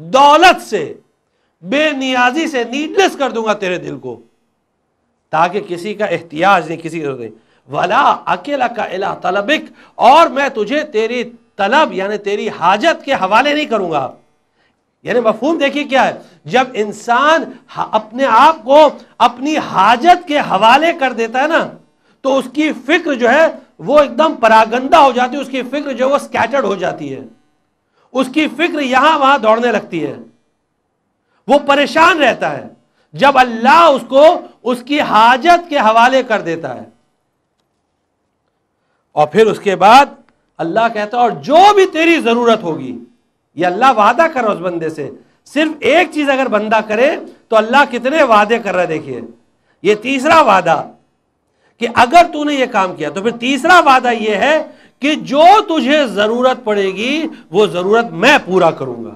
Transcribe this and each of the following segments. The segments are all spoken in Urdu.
دولت سے، بے نیازی سے نیڈلیس کر دوں گا تیرے دل کو، تاکہ کسی کا احتیاج نہیں، کسی کی ضرورت نہیں. وَلَا أَكِلَكَ إِلَىٰ طَلَبِكَ، اور میں تجھے تیری طلب یعنی تیری حاجت کے حوالے نہیں کروں گا. یعنی مفہوم دیکھیے کیا ہے، جب انسان اپنے آپ کو اپنی حاجت کے حوالے کر دیتا ہے نا، تو اس کی فکر جو ہے وہ ایک دم پراگندہ ہو جاتی ہے، اس کی فکر جو ہے وہ سکیٹرڈ ہو جاتی ہے، اس کی فکر یہاں وہاں دوڑنے لگتی ہے، وہ پریشان رہتا ہے. جب اللہ اس کو اس کی حاجت کے حوالے کر دیتا ہے، اور پھر اس کے بعد اللہ کہتا ہے اور جو بھی تیری ضرورت ہوگی. یہ اللہ وعدہ کر رہا اس بندے سے. صرف ایک چیز اگر بندہ کرے تو اللہ کتنے وعدے کر رہا ہے. دیکھیے یہ تیسرا وعدہ کہ اگر تو نے یہ کام کیا تو پھر تیسرا وعدہ یہ ہے کہ جو تجھے ضرورت پڑے گی وہ ضرورت میں پورا کروں گا،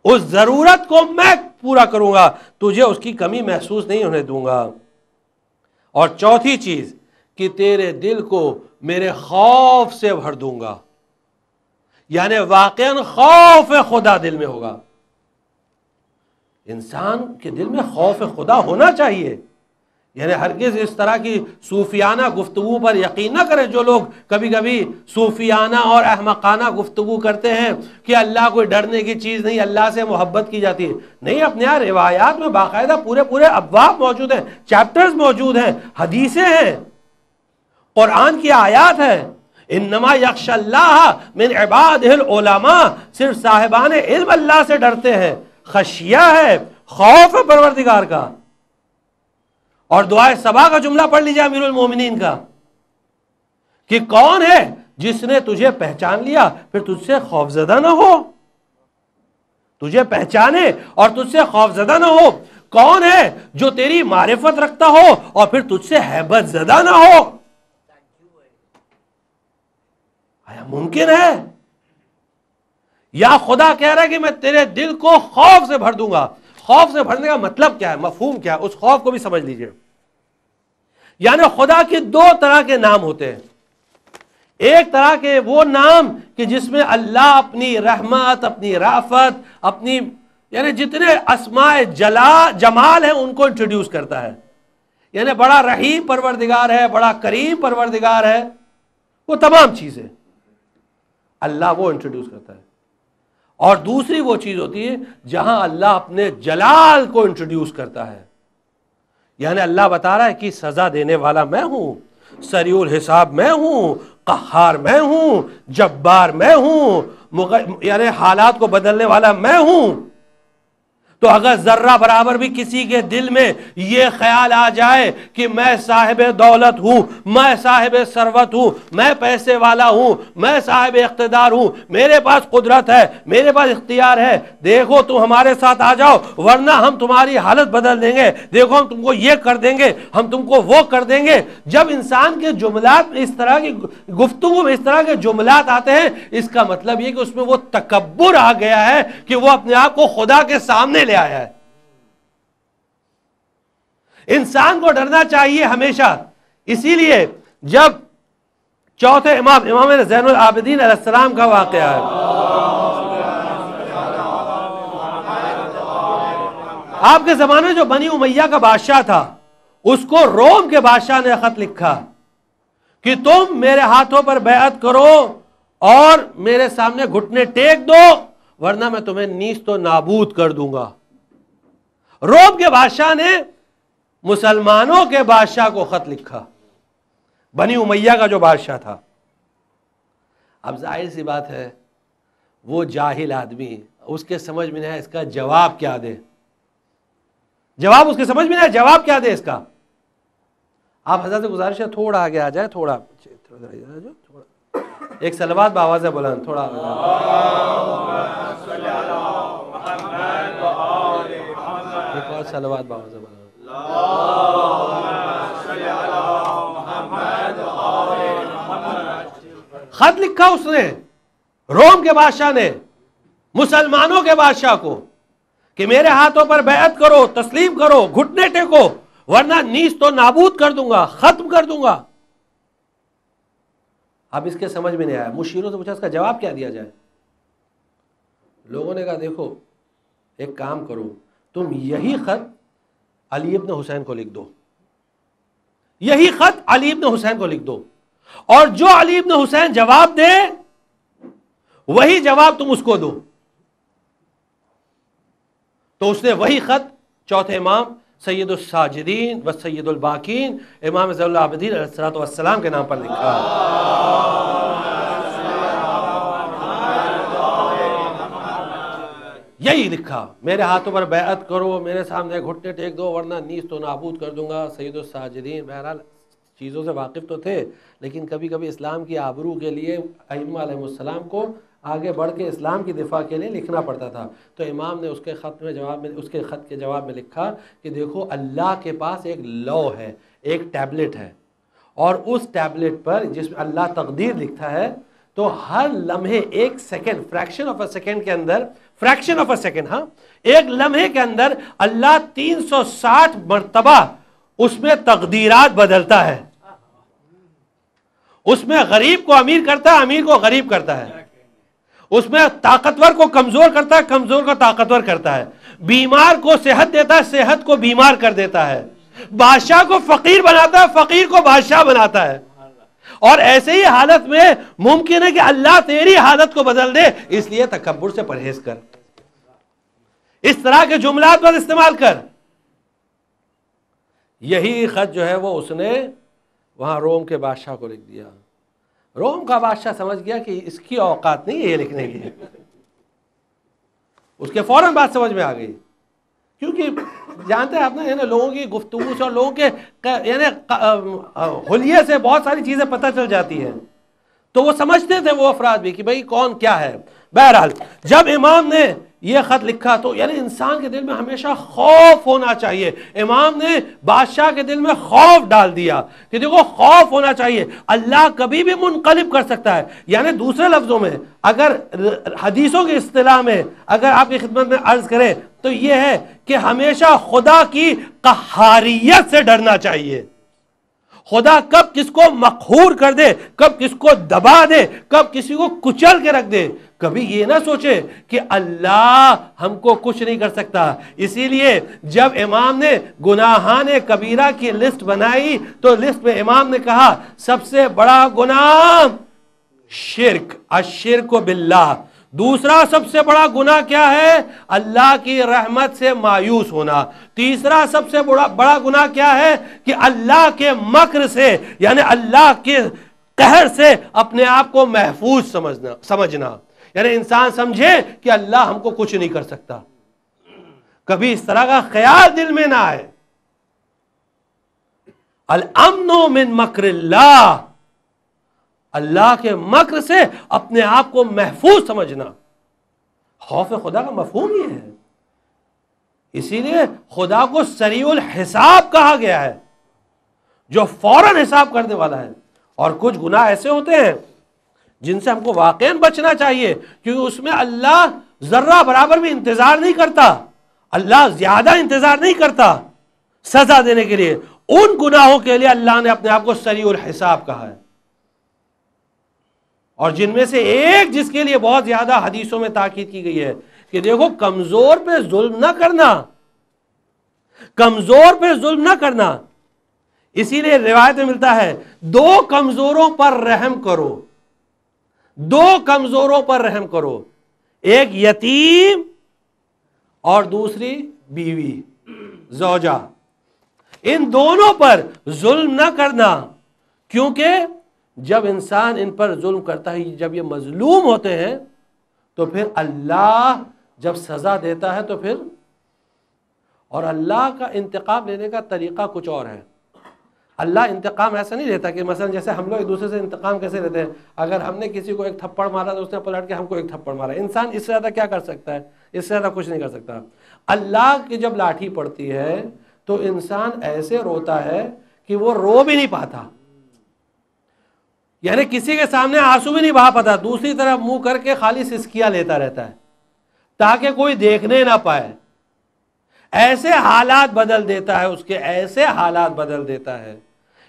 اس ضرورت کو میں پورا کروں گا، تجھے اس کی کمی محسوس نہیں ہونے دوں گا. اور چوتھی چیز کہ تیرے دل کو میرے خوف سے بھر دوں گا، یعنی واقعاً خوف خدا دل میں ہوگا. انسان کے دل میں خوف خدا ہونا چاہیے. یعنی ہرگز اس طرح کی صوفیانہ گفتگو پر یقین نہ کرے جو لوگ کبھی کبھی صوفیانہ اور احمقانہ گفتگو کرتے ہیں کہ اللہ کوئی ڈرنے کی چیز نہیں، اللہ سے محبت کی جاتی ہے. نہیں، اپنے یہاں روایات میں باقاعدہ پورے ابواب موجود ہیں، چیپٹرز موجود ہیں، حدیثیں ہیں، قرآن کی آیات ہیں. انما یخش اللہ من عبادہ العلماء، صرف صاحبان علم اللہ سے ڈرتے ہیں. خشیہ ہے، خوف ہے پروردگار کا. اور دعائے صبا کا جملہ پڑھ لیجیے امیر المومنین کا کہ کون ہے جس نے تجھے پہچان لیا پھر تجھ سے خوفزدہ نہ ہو. تجھے پہچانے اور تجھ سے خوفزدہ نہ ہو. کون ہے جو تیری معرفت رکھتا ہو اور پھر تجھ سے ہیبت زدہ نہ ہو. آیا ممکن ہے؟ یا خدا کہہ رہا ہے کہ میں تیرے دل کو خوف سے بھر دوں گا. خوف سے بھرنے کا مطلب کیا ہے، مفہوم کیا ہے، اس خوف کو بھی سمجھ لیجئے. یعنی خدا کے دو طرح کے نام ہوتے ہیں. ایک طرح کے وہ نام کہ جس میں اللہ اپنی رحمت، اپنی رافت، اپنی یعنی جتنے اسماء جمال ہیں ان کو انٹروڈیوس کرتا ہے. یعنی بڑا رحیم پروردگار ہے، بڑا کریم پروردگار ہے، وہ تمام چیزیں اللہ وہ انٹروڈیوس کرتا ہے. اور دوسری وہ چیز ہوتی ہے جہاں اللہ اپنے جلال کو انٹروڈیوس کرتا ہے. یعنی اللہ بتا رہا ہے کہ سزا دینے والا میں ہوں، سریع الحساب میں ہوں، قہار میں ہوں، جبار میں ہوں، یعنی حالات کو بدلنے والا میں ہوں. تو اگر ذرہ برابر بھی کسی کے دل میں یہ خیال آ جائے کہ میں صاحب دولت ہوں، میں صاحب ثروت ہوں، میں پیسے والا ہوں، میں صاحب اقتدار ہوں، میرے پاس قدرت ہے، میرے پاس اختیار ہے، دیکھو تم ہمارے ساتھ آ جاؤ ورنہ ہم تمہاری حالت بدل دیں گے، دیکھو ہم تم کو یہ کر دیں گے، ہم تم کو وہ کر دیں گے. جب انسان کے جملات میں اس طرح کی گفتگو میں اس طرح کے جملات آتے ہیں، اس کا مطلب یہ کہ اس میں وہ تکبر آ گیا ہے کہ وہ اپنے آپ کو خدا کے سامنے آیا ہے. انسان کو ڈرنا چاہیے ہمیشہ. اسی لیے جب چوتھے امام زین العابدین علیہ السلام کا واقعہ ہے، آپ کے زمانے میں جو بنی امیہ کا بادشاہ تھا اس کو روم کے بادشاہ نے خط لکھا کہ تم میرے ہاتھوں پر بیعت کرو اور میرے سامنے گھٹنے ٹیک دو ورنہ میں تمہیں نیست و نابود کر دوں گا. روم کے بادشاہ نے مسلمانوں کے بادشاہ کو خط لکھا، بنی امیہ کا جو بادشاہ تھا. اب ظاہر سی بات ہے وہ جاہل آدمی، اس کے سمجھ میں نہیں ہے اس کا جواب کیا دے. جواب اس کے سمجھ میں نہیں ہے، جواب کیا دے اس کا. آپ حضرت سے گزارش ہے تھوڑا آگے آ جائے، تھوڑا ایک صلوات بآواز بلند، تھوڑا ایک اور صلوات بآواز بلند. خط لکھا اس نے روم کے بادشاہ نے مسلمانوں کے بادشاہ کو کہ میرے ہاتھوں پر بیعت کرو، تسلیم کرو، گھٹنے ٹیکو ورنہ نیست و نابود کر دوں گا، ختم کر دوں گا. اب اس کے سمجھ میں نہیں آیا، مشیروں سے پوچھا اس کا جواب کیا دیا جائے. لوگوں نے کہا دیکھو ایک کام کرو، تم یہی خط علی ابن حسین کو لکھ دو، یہی خط علی ابن حسین کو لکھ دو، اور جو علی ابن حسین جواب دے وہی جواب تم اس کو دو۔ تو اس نے وہی خط چوتھے امام سید الساجدین و سید الباقین امام زین العابدین علیہ السلام کے نام پر لکھا۔ یہی لکھا، میرے ہاتھوں پر بیعت کرو، میرے سامنے گھٹنے ٹیک دو ورنہ نیز تو نابود کر دوں گا۔ سید الساجدین بہرحال چیزوں سے واقف تو تھے، لیکن کبھی کبھی اسلام کی آبرو کے لیے ائمہ علیہ السلام کو آگے بڑھ کے اسلام کی دفاع کے لیے لکھنا پڑتا تھا۔ تو امام نے اس کے خط کے جواب میں لکھا کہ دیکھو اللہ کے پاس ایک لو ہے، ایک ٹیبلٹ ہے، اور اس ٹیبلٹ پر جس میں اللہ تقدیر لکھتا ہے، تو ہر لمحے ایک second, fraction of a second کے اندر، فریکشن آف اے سیکنڈ، ہاں ایک لمحے کے اندر اللہ 360 مرتبہ اس میں تقدیرات بدلتا ہے۔ اس میں غریب کو امیر کرتا ہے، امیر کو غریب کرتا ہے، اس میں طاقتور کو کمزور کرتا ہے، کمزور کو طاقتور کرتا ہے، بیمار کو صحت دیتا ہے، صحت کو بیمار کر دیتا ہے، بادشاہ کو فقیر بناتا ہے، فقیر کو بادشاہ بناتا ہے۔ اور ایسے ہی حالت میں ممکن ہے کہ اللہ تیری حالت کو بدل دے، اس لیے تکبر سے پرہیز کر، اس طرح کے جملات پر استعمال کر۔ یہی خط جو ہے وہ اس نے وہاں روم کے بادشاہ کو لکھ دیا۔ روم کا بادشاہ سمجھ گیا کہ اس کی اوقات نہیں ہے یہ لکھنے کی، اس کے فوراً بات سمجھ میں آ گئی، کیونکہ جانتے ہیں آپ نا، یعنی لوگوں کی گفتگو سے اور لوگوں کے یعنی حلیے سے بہت ساری چیزیں پتہ چل جاتی ہیں، تو وہ سمجھتے تھے وہ افراد بھی کہ بھئی کون کیا ہے۔ بہرحال جب امام نے یہ خط لکھا تو یعنی انسان کے دل میں ہمیشہ خوف ہونا چاہیے۔ امام نے بادشاہ کے دل میں خوف ڈال دیا کہ دیکھو خوف ہونا چاہیے، اللہ کبھی بھی منقلب کر سکتا ہے۔ یعنی دوسرے لفظوں میں اگر حدیثوں کی اصطلاح میں اگر آپ کی خدمت میں عرض کریں تو یہ ہے کہ ہمیشہ خدا کی قہاریت سے ڈرنا چاہیے۔ خدا کب کس کو مقہور کر دے، کب کس کو دبا دے، کب کسی کو کچل کے رکھ دے، کبھی یہ نہ سوچے کہ اللہ ہم کو کچھ نہیں کر سکتا۔ اسی لیے جب امام نے گناہان کبیرہ کی لسٹ بنائی تو لسٹ میں امام نے کہا سب سے بڑا گناہ شرک، الشرک باللہ۔ دوسرا سب سے بڑا گناہ کیا ہے؟ اللہ کی رحمت سے مایوس ہونا۔ تیسرا سب سے بڑا گناہ کیا ہے؟ کہ اللہ کے مکر سے یعنی اللہ کے قہر سے اپنے آپ کو محفوظ سمجھنا، یعنی انسان سمجھے کہ اللہ ہم کو کچھ نہیں کر سکتا، کبھی اس طرح کا خیال دل میں نہ آئے۔ الامن من مکر اللہ، اللہ کے مکر سے اپنے آپ کو محفوظ سمجھنا۔ خوف خدا کا مفہوم یہ ہے، اسی لیے خدا کو سریع الحساب کہا گیا ہے، جو فوراً حساب کرنے والا ہے۔ اور کچھ گناہ ایسے ہوتے ہیں جن سے ہم کو واقعاً بچنا چاہیے، کیونکہ اس میں اللہ ذرہ برابر بھی انتظار نہیں کرتا، اللہ زیادہ انتظار نہیں کرتا سزا دینے کے لیے۔ ان گناہوں کے لیے اللہ نے اپنے آپ کو سریع الحساب کہا ہے۔ اور جن میں سے ایک جس کے لیے بہت زیادہ حدیثوں میں تاکید کی گئی ہے کہ دیکھو کمزور پہ ظلم نہ کرنا، کمزور پہ ظلم نہ کرنا۔ اسی لیے روایت میں ملتا ہے دو کمزوروں پر رحم کرو، دو کمزوروں پر رحم کرو، ایک یتیم اور دوسری بیوی زوجہ، ان دونوں پر ظلم نہ کرنا، کیونکہ جب انسان ان پر ظلم کرتا ہے، جب یہ مظلوم ہوتے ہیں تو پھر اللہ جب سزا دیتا ہے تو پھر، اور اللہ کا انتقام لینے کا طریقہ کچھ اور ہے۔ اللہ انتقام ایسا نہیں لیتا کہ مثلا جیسے ہم لوگ ایک دوسرے سے انتقام کیسے لیتے ہیں، اگر ہم نے کسی کو ایک تھپڑ مارا تو اس نے پلٹ کے ہم کو ایک تھپڑ مارا، انسان اس سے زیادہ کیا کر سکتا ہے؟ اس سے زیادہ کچھ نہیں کر سکتا۔ اللہ کی جب لاٹھی پڑتی ہے تو انسان ایسے روتا ہے کہ وہ رو بھی نہیں پاتا، یعنی کسی کے سامنے آنسو بھی نہیں بہا پاتا، دوسری طرف منہ کر کے خالی سسکیاں لیتا رہتا ہے تاکہ کوئی دیکھنے نہ پائے۔ ایسے حالات بدل دیتا ہے اس کے، ایسے حالات بدل دیتا ہے۔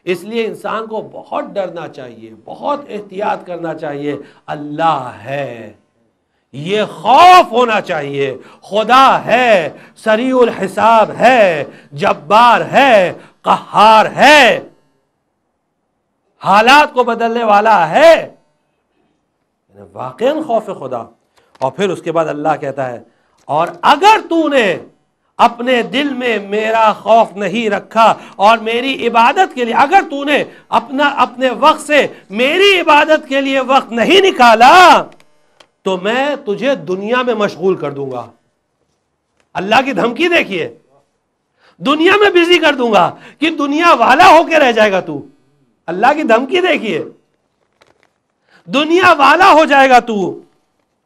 اس لیے انسان کو بہت ڈرنا چاہیے، بہت احتیاط کرنا چاہیے۔ اللہ ہے، یہ خوف ہونا چاہیے، خدا ہے، سریع الحساب ہے، جبار ہے، قہار ہے، حالات کو بدلنے والا ہے، واقعاً خوف خدا۔ اور پھر اس کے بعد اللہ کہتا ہے اور اگر تو نے اپنے دل میں میرا خوف نہیں رکھا اور میری عبادت کے لیے اگر تو نے اپنے وقت سے میری عبادت کے لیے وقت نہیں نکالا تو میں تجھے دنیا میں مشغول کر دوں گا۔ اللہ کی دھمکی دیکھیے، دنیا میں بزی کر دوں گا کہ دنیا والا ہو کے رہ جائے گا تو۔ اللہ کی دھمکی دیکھیے، دنیا والا ہو جائے گا تو،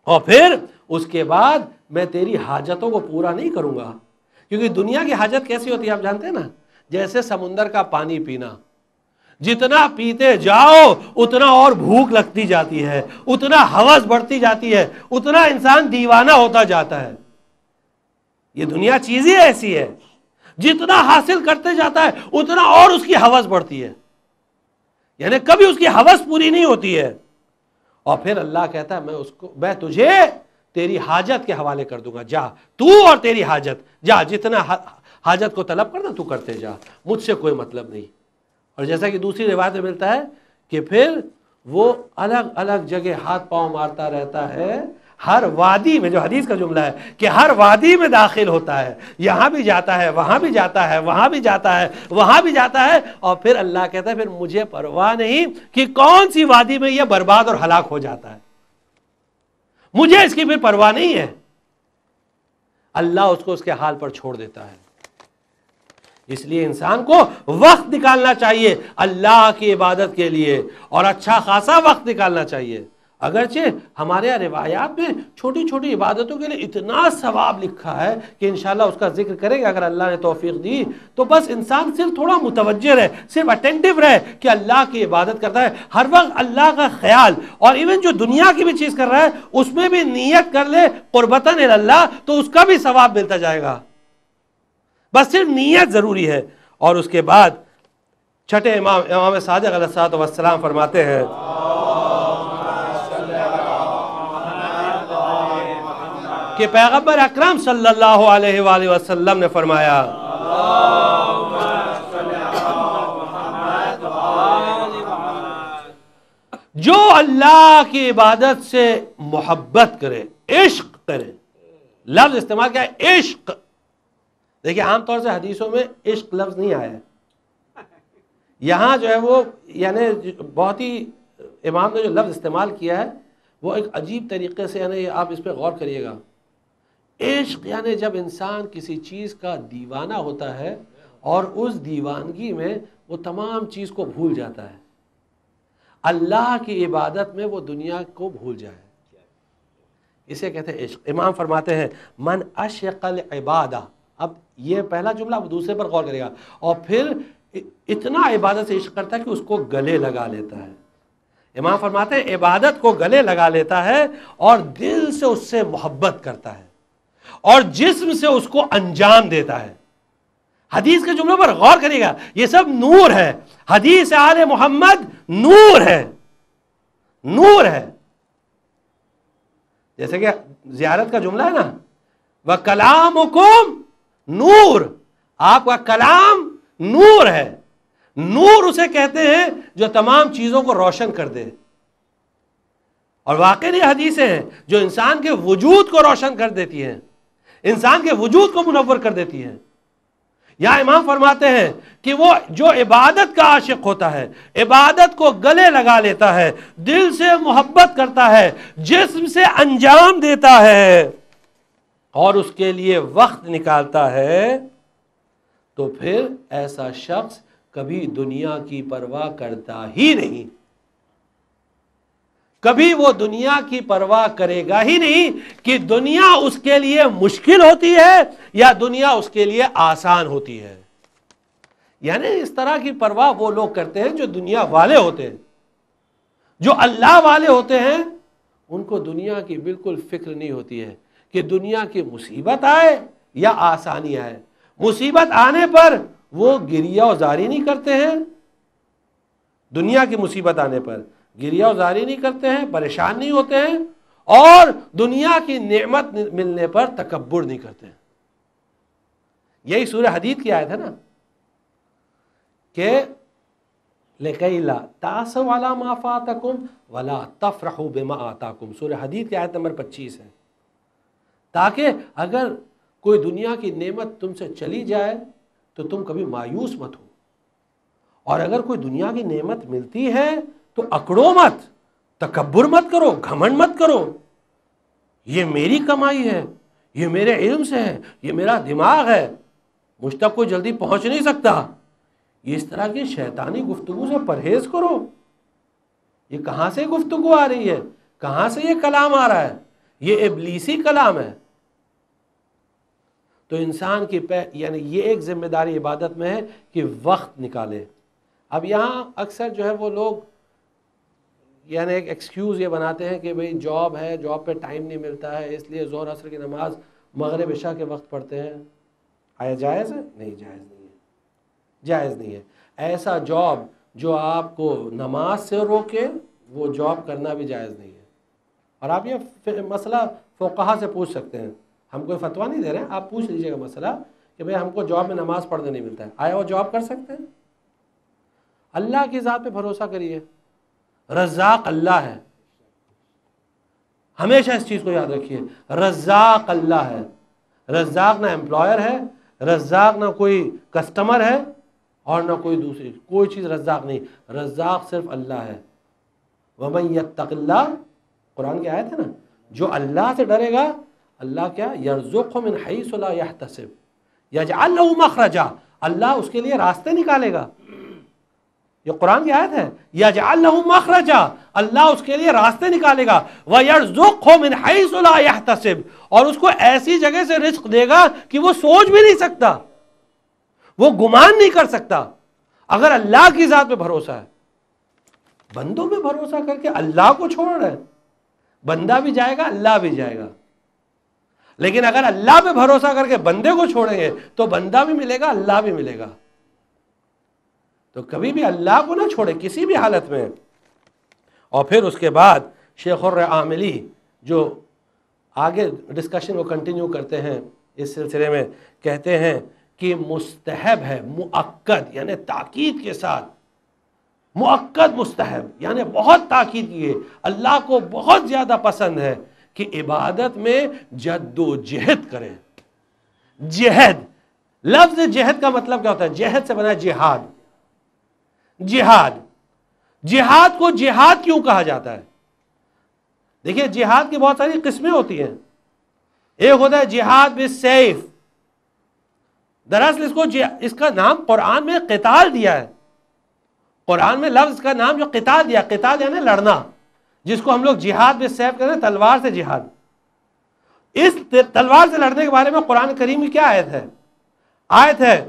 اور پھر اس کے بعد میں تیری حاجتوں کو پورا نہیں کروں گا۔ کیونکہ دنیا کی حاجت کیسی ہوتی ہے آپ جانتے ہیں نا، جیسے سمندر کا پانی پینا، جتنا پیتے جاؤ اتنا اور بھوک لگتی جاتی ہے، اتنا ہوس بڑھتی جاتی ہے، اتنا انسان دیوانہ ہوتا جاتا ہے۔ یہ دنیا چیز ہی ایسی ہے، جتنا حاصل کرتے جاتا ہے اتنا اور اس کی ہوس بڑھتی ہے، یعنی کبھی اس کی ہوس پوری نہیں ہوتی ہے۔ اور پھر اللہ کہتا ہے میں تجھے تیری حاجت کے حوالے کر دوں گا، جا تو اور تیری حاجت، جا جتنا حاجت کو طلب کرنا تو کرتے جا، مجھ سے کوئی مطلب نہیں۔ اور جیسا کہ دوسری روایت میں ملتا ہے کہ پھر وہ الگ الگ جگہ ہاتھ پاؤں مارتا رہتا ہے، ہر وادی میں، جو حدیث کا جملہ ہے کہ ہر وادی میں داخل ہوتا ہے، یہاں بھی جاتا ہے، وہاں بھی جاتا ہے، وہاں بھی جاتا ہے، وہاں بھی جاتا ہے، اور پھر اللہ کہتا ہے پھر مجھے پرواہ نہیں کہ کون سی وادی میں یہ برباد اور ہلاک ہو جاتا ہے، مجھے اس کی پھر پرواہ نہیں ہے۔ اللہ اس کو اس کے حال پر چھوڑ دیتا ہے۔ اس لیے انسان کو وقت نکالنا چاہیے اللہ کی عبادت کے لیے، اور اچھا خاصا وقت نکالنا چاہیے۔ اگرچہ ہمارے یہاں روایات میں چھوٹی چھوٹی عبادتوں کے لیے اتنا ثواب لکھا ہے کہ انشاءاللہ اس کا ذکر کریں گے اگر اللہ نے توفیق دی تو۔ بس انسان صرف تھوڑا متوجہ رہے، صرف اٹینٹیو رہے کہ اللہ کی عبادت کرتا ہے، ہر وقت اللہ کا خیال، اور ایون جو دنیا کی بھی چیز کر رہا ہے اس میں بھی نیت کر لے قربتاً اللہ، تو اس کا بھی ثواب ملتا جائے گا۔ بس صرف نیت ضروری ہے۔ اور اس کے بعد چھٹے امام صادق علیہ الصلوۃ والسلام فرماتے ہیں کہ پیغمبر اکرم صلی اللہ علیہ وآلہ وسلم نے فرمایا جو اللہ کی عبادت سے محبت کرے، عشق کرے، لفظ استعمال کیا ہے؟ عشق۔ دیکھیں عام طور سے حدیثوں میں عشق لفظ نہیں آیا ہے، یہاں جو ہے وہ یعنی بہت ہی امام نے جو لفظ استعمال کیا ہے وہ ایک عجیب طریقے سے، یعنی آپ اس پہ غور کریے گا۔ عشق یعنی جب انسان کسی چیز کا دیوانہ ہوتا ہے اور اس دیوانگی میں وہ تمام چیز کو بھول جاتا ہے، اللہ کی عبادت میں وہ دنیا کو بھول جائے، اسے کہتے ہیں عشق۔ امام فرماتے ہیں من عشق العبادہ، اب یہ پہلا جملہ اب دوسرے پر غور کرے گا، اور پھر اتنا عبادت سے عشق کرتا ہے کہ اس کو گلے لگا لیتا ہے۔ امام فرماتے ہیں عبادت کو گلے لگا لیتا ہے اور دل سے اس سے محبت کرتا ہے اور جسم سے اس کو انجام دیتا ہے۔ حدیث کے جملوں پر غور کریے گا، یہ سب نور ہے، حدیث آل محمد نور ہے، نور ہے۔ جیسے کہ زیارت کا جملہ ہے نا، وَكَلَامُكُمْ نور، آپ کا کلام نور ہے۔ نور اسے کہتے ہیں جو تمام چیزوں کو روشن کر دے، اور واقعی یہ حدیثیں ہیں جو انسان کے وجود کو روشن کر دیتی ہیں، انسان کے وجود کو منور کر دیتی ہیں۔ یا امام فرماتے ہیں کہ وہ جو عبادت کا عاشق ہوتا ہے، عبادت کو گلے لگا لیتا ہے، دل سے محبت کرتا ہے، جسم سے انجام دیتا ہے اور اس کے لیے وقت نکالتا ہے، تو پھر ایسا شخص کبھی دنیا کی پرواہ کرتا ہی نہیں، کبھی وہ دنیا کی پرواہ کرے گا ہی نہیں کہ دنیا اس کے لیے مشکل ہوتی ہے یا دنیا اس کے لیے آسان ہوتی ہے۔ یعنی اس طرح کی پرواہ وہ لوگ کرتے ہیں جو دنیا والے ہوتے ہیں، جو اللہ والے ہوتے ہیں ان کو دنیا کی بالکل فکر نہیں ہوتی ہے کہ دنیا کی مصیبت آئے یا آسانی آئے۔ مصیبت آنے پر وہ گریہ و زاری نہیں کرتے ہیں، دنیا کی مصیبت آنے پر گریہ و زاری نہیں کرتے ہیں، پریشان نہیں ہوتے ہیں، اور دنیا کی نعمت ملنے پر تکبر نہیں کرتے. یہی سورہ حدید کی آیت ہے نا کہ لِكَيْ لَا تَأْسَوْا عَلَىٰ مَا فَاتَكُمْ وَلَا تَفْرَحُوا بِمَا آتَاكُمْ. سورہ حدید کی آیت نمبر 25 ہے. تاکہ اگر کوئی دنیا کی نعمت تم سے چلی جائے تو تم کبھی مایوس مت ہو، اور اگر کوئی دنیا کی نعمت ملتی ہے تو اکڑو مت، تکبر مت کرو، گھمنڈ مت کرو. یہ میری کمائی ہے، یہ میرے علم سے ہے، یہ میرا دماغ ہے، مجھ تک کوئی جلدی پہنچ نہیں سکتا. یہ اس طرح کی شیطانی گفتگو سے پرہیز کرو. یہ کہاں سے گفتگو آ رہی ہے؟ کہاں سے یہ کلام آ رہا ہے؟ یہ ابلیسی کلام ہے. تو انسان کی یعنی یہ ایک ذمہ داری عبادت میں ہے کہ وقت نکالے. اب یہاں اکثر جو ہے وہ لوگ یعنی ایک ایکسکیوز یہ بناتے ہیں کہ بھئی جاب ہے، جاب پہ ٹائم نہیں ملتا ہے، اس لیے ظہر عصر کی نماز مغرب عشاء کے وقت پڑھتے ہیں. آیا جائز ہے؟ نہیں جائز نہیں ہے، جائز نہیں ہے. ایسا جاب جو آپ کو نماز سے روکے وہ جاب کرنا بھی جائز نہیں ہے. اور آپ یہ مسئلہ فقہا سے پوچھ سکتے ہیں، ہم کوئی فتویٰ نہیں دے رہے ہیں، آپ پوچھ لیجئے گا مسئلہ کہ بھئی ہم کو جاب میں نماز پڑھنے نہیں ملتا ہے، آیا وہ جاب کر سکتے ہیں؟ اللہ کی ذات پہ بھروسہ کریے، رزاق اللہ ہے. ہمیشہ اس چیز کو یاد رکھیے، رزاق اللہ ہے. رزاق نہ امپلائر ہے، رزاق نہ کوئی کسٹمر ہے، اور نہ کوئی دوسری کوئی چیز رزاق نہیں. رزاق صرف اللہ ہے. وَمَن يَتَّقِ اللَّهَ، قرآن کی آیت ہے نا، جو اللہ سے ڈرے گا اللہ کیا يَرْزُقْهُ مِنْ حَيْثُ لَا يَحْتَسِبْ يَجْعَلْ لَهُ مَخْرَجًا، اللہ اس کے لیے راستے نکالے گا. یہ قرآن کی آیت ہے، يَجْعَلْ لَهُ مَخْرَجًا، اللہ اس کے لیے راستے نکالے گا. وَيَرْزُقْهُ مِنْ حَيْثُ لَا يَحْتَسِبْ، اور اس کو ایسی جگہ سے رزق دے گا کہ وہ سوچ بھی نہیں سکتا، وہ گمان نہیں کر سکتا. اگر اللہ کی ذات پہ بھروسہ ہے، بندوں پہ بھروسہ کر کے اللہ کو چھوڑ رہے ہیں، بندہ بھی جائے گا اللہ بھی جائے گا. لیکن اگر اللہ پہ بھروسہ کر کے بندے کو چھوڑیں گے تو بندہ بھی ملے گا، اللہ بھی ملے گا. تو کبھی بھی اللہ کو نہ چھوڑے کسی بھی حالت میں. اور پھر اس کے بعد شیخ العاملی جو آگے ڈسکشن کو کنٹینیو کرتے ہیں اس سلسلے میں، کہتے ہیں کہ مستحب ہے، مؤکد یعنی تاکید کے ساتھ، مؤکد مستحب یعنی بہت تاکید کیے، اللہ کو بہت زیادہ پسند ہے کہ عبادت میں جد و جہد کریں. جہد، لفظ جہد کا مطلب کیا ہوتا ہے؟ جہد سے بنا ہے جہاد. جہاد، جہاد کو جہاد کیوں کہا جاتا ہے؟ دیکھیے جہاد کی بہت ساری قسمیں ہوتی ہیں. ایک ہوتا ہے جہاد بالسیف، دراصل اس کا نام قرآن میں قتال دیا ہے. قرآن میں لفظ کا نام جو قتال دیا، قتال یعنی لڑنا، جس کو ہم لوگ جہاد بالسیف کہتے ہیں، تلوار سے جہاد. اس تلوار سے لڑنے کے بارے میں قرآن کریم کی کیا آیت ہے؟ آیت ہے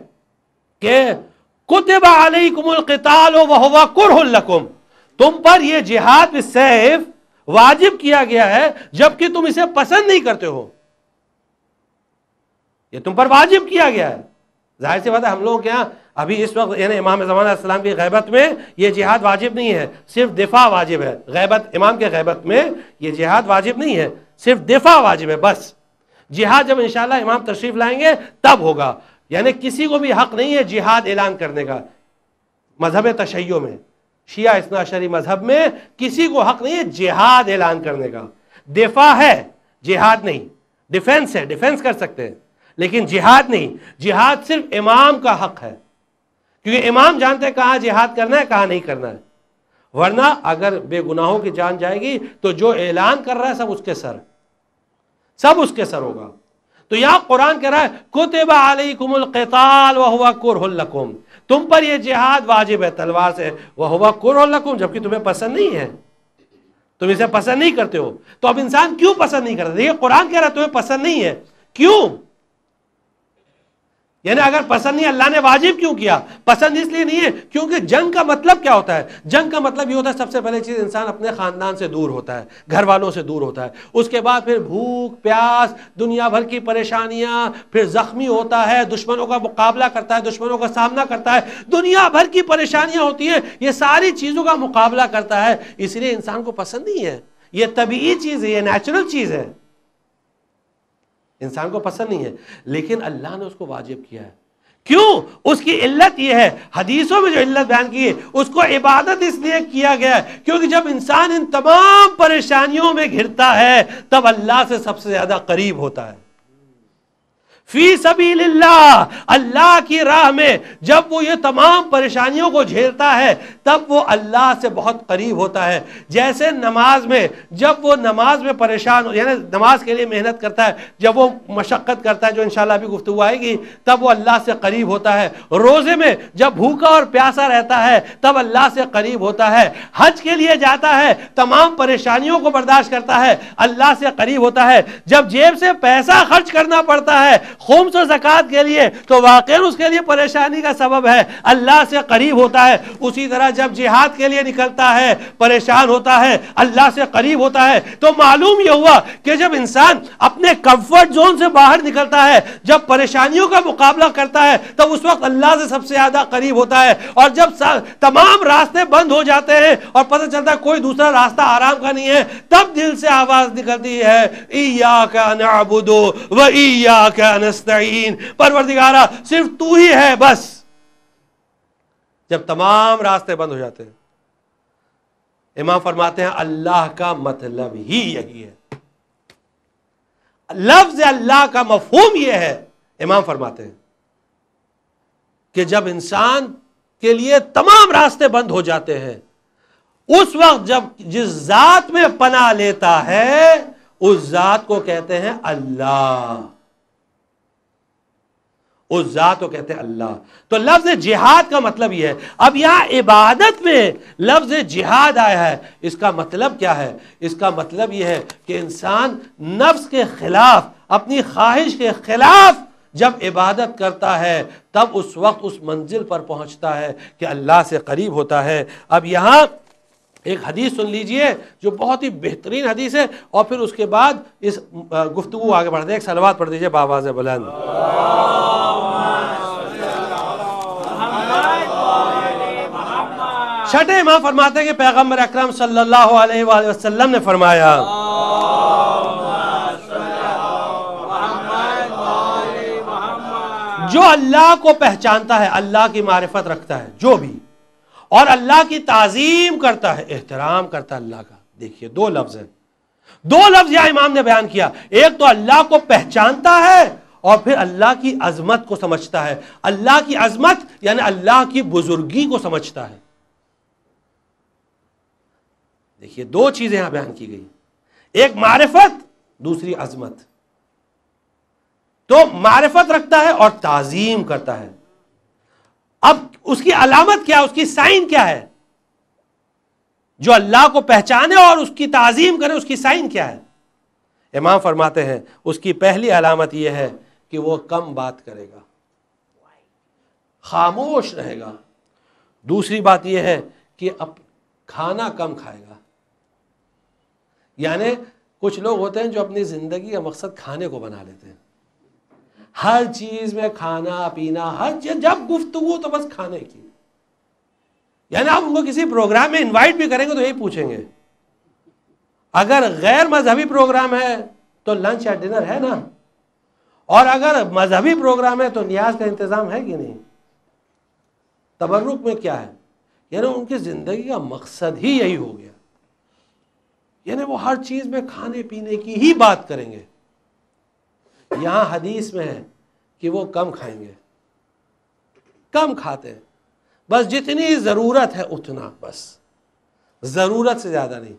کہ کتب علیکم القتال وہو کرہ لکم، تم پر یہ جہاد بالسیف واجب کیا گیا ہے جبکہ تم اسے پسند نہیں کرتے ہو. یہ تم پر واجب کیا گیا ہے. ظاہر سی بات ہے ہم لوگوں کے یہاں ابھی اس وقت یعنی امام زمان علیہ السلام کی غیبت میں یہ جہاد واجب نہیں ہے، صرف دفاع واجب ہے. غیبت، امام کے غیبت میں یہ جہاد واجب نہیں ہے، صرف دفاع واجب ہے بس. جہاد جب انشاءاللہ امام تشریف لائیں گے تب ہوگا. یعنی کسی کو بھی حق نہیں ہے جہاد اعلان کرنے کا. مذہب تشیع میں، شیعہ اثنا عشری مذہب میں کسی کو حق نہیں ہے جہاد اعلان کرنے کا. دفاع ہے، جہاد نہیں. ڈیفنس ہے، ڈیفنس کر سکتے ہیں، لیکن جہاد نہیں. جہاد صرف امام کا حق ہے، کیونکہ امام جانتے ہیں کہاں جہاد کرنا ہے کہاں نہیں کرنا ہے. ورنہ اگر بے گناہوں کی جان جائے گی تو جو اعلان کر رہا ہے سب اس کے سر، سب اس کے سر ہوگا. تو یہاں قرآن کہہ رہا ہے کتب علیکم القتال وہو کرہ لکم، تم پر یہ جہاد واجب ہے تلوار سے، وہو کرہ لکم جبکہ تمہیں پسند نہیں ہے، تم اسے پسند نہیں کرتے ہو. تو اب انسان کیوں پسند نہیں کرتا؟ دیکھیے قرآن کہہ رہا ہے تمہیں پسند نہیں ہے، کیوں؟ یعنی اگر پسند نہیں، اللہ نے واجب کیوں کیا؟ پسند اس لیے نہیں ہے کیونکہ جنگ کا مطلب کیا ہوتا ہے؟ جنگ کا مطلب یہ ہوتا ہے سب سے پہلے چیز انسان اپنے خاندان سے دور ہوتا ہے، گھر والوں سے دور ہوتا ہے. اس کے بعد پھر بھوک پیاس، دنیا بھر کی پریشانیاں، پھر زخمی ہوتا ہے، دشمنوں کا مقابلہ کرتا ہے، دشمنوں کا سامنا کرتا ہے، دنیا بھر کی پریشانیاں ہوتی ہیں، یہ ساری چیزوں کا مقابلہ کرتا ہے. اس لیے انسان کو پسند نہیں ہے. یہ طبیعی چیز ہے، یہ نیچرل چیز ہے، انسان کو پسند نہیں ہے، لیکن اللہ نے اس کو واجب کیا ہے۔ کیوں؟ اس کی علت یہ ہے، حدیثوں میں جو علت بیان کی ہے، اس کو عبادت اس لیے کیا گیا ہے کیونکہ جب انسان ان تمام پریشانیوں میں گھرتا ہے تب اللہ سے سب سے زیادہ قریب ہوتا ہے۔ فی سبیل اللہ، اللہ کی راہ میں جب وہ یہ تمام پریشانیوں کو جھیلتا ہے تب وہ اللہ سے بہت قریب ہوتا ہے۔ جیسے نماز میں جب وہ نماز میں پریشان یعنی نماز کے لیے محنت کرتا ہے، جب وہ مشقت کرتا ہے جو انشاءاللہ ابھی گفتگو آئے گی، تب وہ اللہ سے قریب ہوتا ہے۔ روزے میں جب بھوکا اور پیاسا رہتا ہے تب اللہ سے قریب ہوتا ہے۔ حج کے لیے جاتا ہے، تمام پریشانیوں کو برداشت کرتا ہے، اللہ سے قریب ہوتا ہے۔ جب جیب سے پیسہ خرچ کرنا پڑتا ہے خمس و زکوٰۃ کے لیے تو واقعی اس کے لیے پریشانی کا سبب ہے، اللہ سے قریب ہوتا ہے۔ اسی طرح جب جہاد کے لیے نکلتا ہے پریشان ہوتا ہے، اللہ سے قریب ہوتا ہے۔ تو معلوم یہ ہوا کہ جب انسان اپنے کمفرٹ زون سے باہر نکلتا ہے، جب پریشانیوں کا مقابلہ کرتا ہے، تب اس وقت اللہ سے سب سے زیادہ قریب ہوتا ہے۔ اور جب تمام راستے بند ہو جاتے ہیں اور پتہ چلتا ہے کوئی دوسرا راستہ آرام کا نہیں ہے، تب دل سے آواز نکلتی ہے، ایاک نعبد و ایاک نستعین، پروردگارا صرف تو ہی ہے بس۔ جب تمام راستے بند ہو جاتے ہیں، امام فرماتے ہیں اللہ کا مطلب ہی یہی ہے، لفظ اللہ کا مفہوم یہ ہے، امام فرماتے ہیں کہ جب انسان کے لیے تمام راستے بند ہو جاتے ہیں، اس وقت جب جس ذات میں پناہ لیتا ہے اس ذات کو کہتے ہیں اللہ، اس ذات کو کہتے ہیں اللہ۔ تو لفظ جہاد کا مطلب یہ ہے۔ اب یہاں عبادت میں لفظ جہاد آیا ہے، اس کا مطلب کیا ہے؟ اس کا مطلب یہ ہے کہ انسان نفس کے خلاف، اپنی خواہش کے خلاف جب عبادت کرتا ہے تب اس وقت اس منزل پر پہنچتا ہے کہ اللہ سے قریب ہوتا ہے۔ اب یہاں ایک حدیث سن لیجئے جو بہت ہی بہترین حدیث ہے، اور پھر اس کے بعد اس گفتگو آگے بڑھتے ہیں۔ ایک صلوات پڑھ دیجئے بآواز بلند۔ چھٹے امام فرماتے ہیں کہ پیغمبر اکرم صلی اللہ علیہ وآلہ وسلم نے فرمایا، جو اللہ کو پہچانتا ہے، اللہ کی معرفت رکھتا ہے جو بھی، اور اللہ کی تعظیم کرتا ہے، احترام کرتا ہے اللہ کا۔ دیکھیے دو لفظ ہیں، دو لفظ یہاں امام نے بیان کیا، ایک تو اللہ کو پہچانتا ہے اور پھر اللہ کی عظمت کو سمجھتا ہے۔ اللہ کی عظمت یعنی اللہ کی بزرگی کو سمجھتا ہے۔ دیکھیے دو چیزیں یہاں بیان کی گئی، ایک معرفت، دوسری عظمت۔ تو معرفت رکھتا ہے اور تعظیم کرتا ہے۔ اب اس کی علامت کیا، اس کی سائن کیا ہے؟ جو اللہ کو پہچانے اور اس کی تعظیم کرے، اس کی سائن کیا ہے؟ امام فرماتے ہیں اس کی پہلی علامت یہ ہے کہ وہ کم بات کرے گا، خاموش رہے گا۔ دوسری بات یہ ہے کہ اب کھانا کم کھائے گا۔ یعنی کچھ لوگ ہوتے ہیں جو اپنی زندگی کا مقصد کھانے کو بنا لیتے ہیں، ہر چیز میں کھانا پینا، ہر چیز جب گفتگو تو بس کھانے کی۔ یعنی آپ ان کو کسی پروگرام میں انوائٹ بھی کریں گے تو یہی پوچھیں گے، اگر غیر مذہبی پروگرام ہے تو لنچ یا ڈنر ہے نا، اور اگر مذہبی پروگرام ہے تو نیاز کا انتظام ہے کہ نہیں، تبرک میں کیا ہے؟ یعنی ان کی زندگی کا مقصد ہی یہی ہو گیا، یعنی وہ ہر چیز میں کھانے پینے کی ہی بات کریں گے۔ یہاں حدیث میں ہے کہ وہ کم کھائیں گے، کم کھاتے ہیں، بس جتنی ضرورت ہے اتنا، بس ضرورت سے زیادہ نہیں۔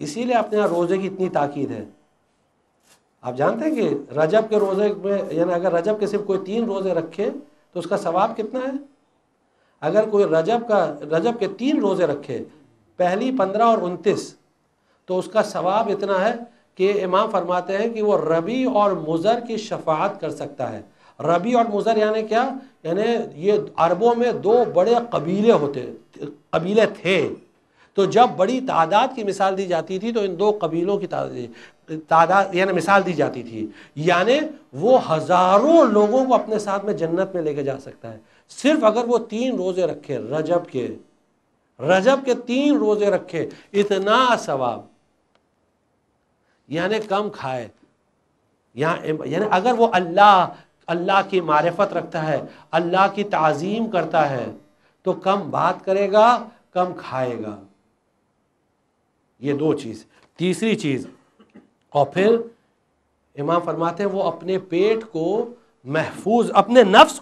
اسی لیے اپنے یہاں روزے کی اتنی تاکید ہے۔ آپ جانتے ہیں کہ رجب کے روزے میں، یعنی اگر رجب کے صرف کوئی 3 روزے رکھے تو اس کا ثواب کتنا ہے؟ اگر کوئی رجب کے 3 روزے رکھے، پہلی 15 اور 29، تو اس کا ثواب اتنا ہے کہ امام فرماتے ہیں کہ وہ ربیع اور مضر کی شفاعت کر سکتا ہے۔ ربیع اور مضر یعنی کیا؟ یعنی یہ عربوں میں 2 بڑے قبیلے تھے، تو جب بڑی تعداد کی مثال دی جاتی تھی تو ان 2 قبیلوں کی تعداد یعنی مثال دی جاتی تھی، یعنی وہ ہزاروں لوگوں کو اپنے ساتھ میں جنت میں لے کے جا سکتا ہے، صرف اگر وہ 3 روزے رکھے، رجب کے 3 روزے رکھے، اتنا ثواب۔ یعنی کم کھائے، یعنی اگر وہ اللہ کی معرفت رکھتا ہے، اللہ کی تعظیم کرتا ہے تو کم بات کرے گا، کم کھائے گا. یہ دو چیز. تیسری چیز، اور پھر امام فرماتے ہیں وہ اپنے پیٹ کو محفوظ، اپنے نفس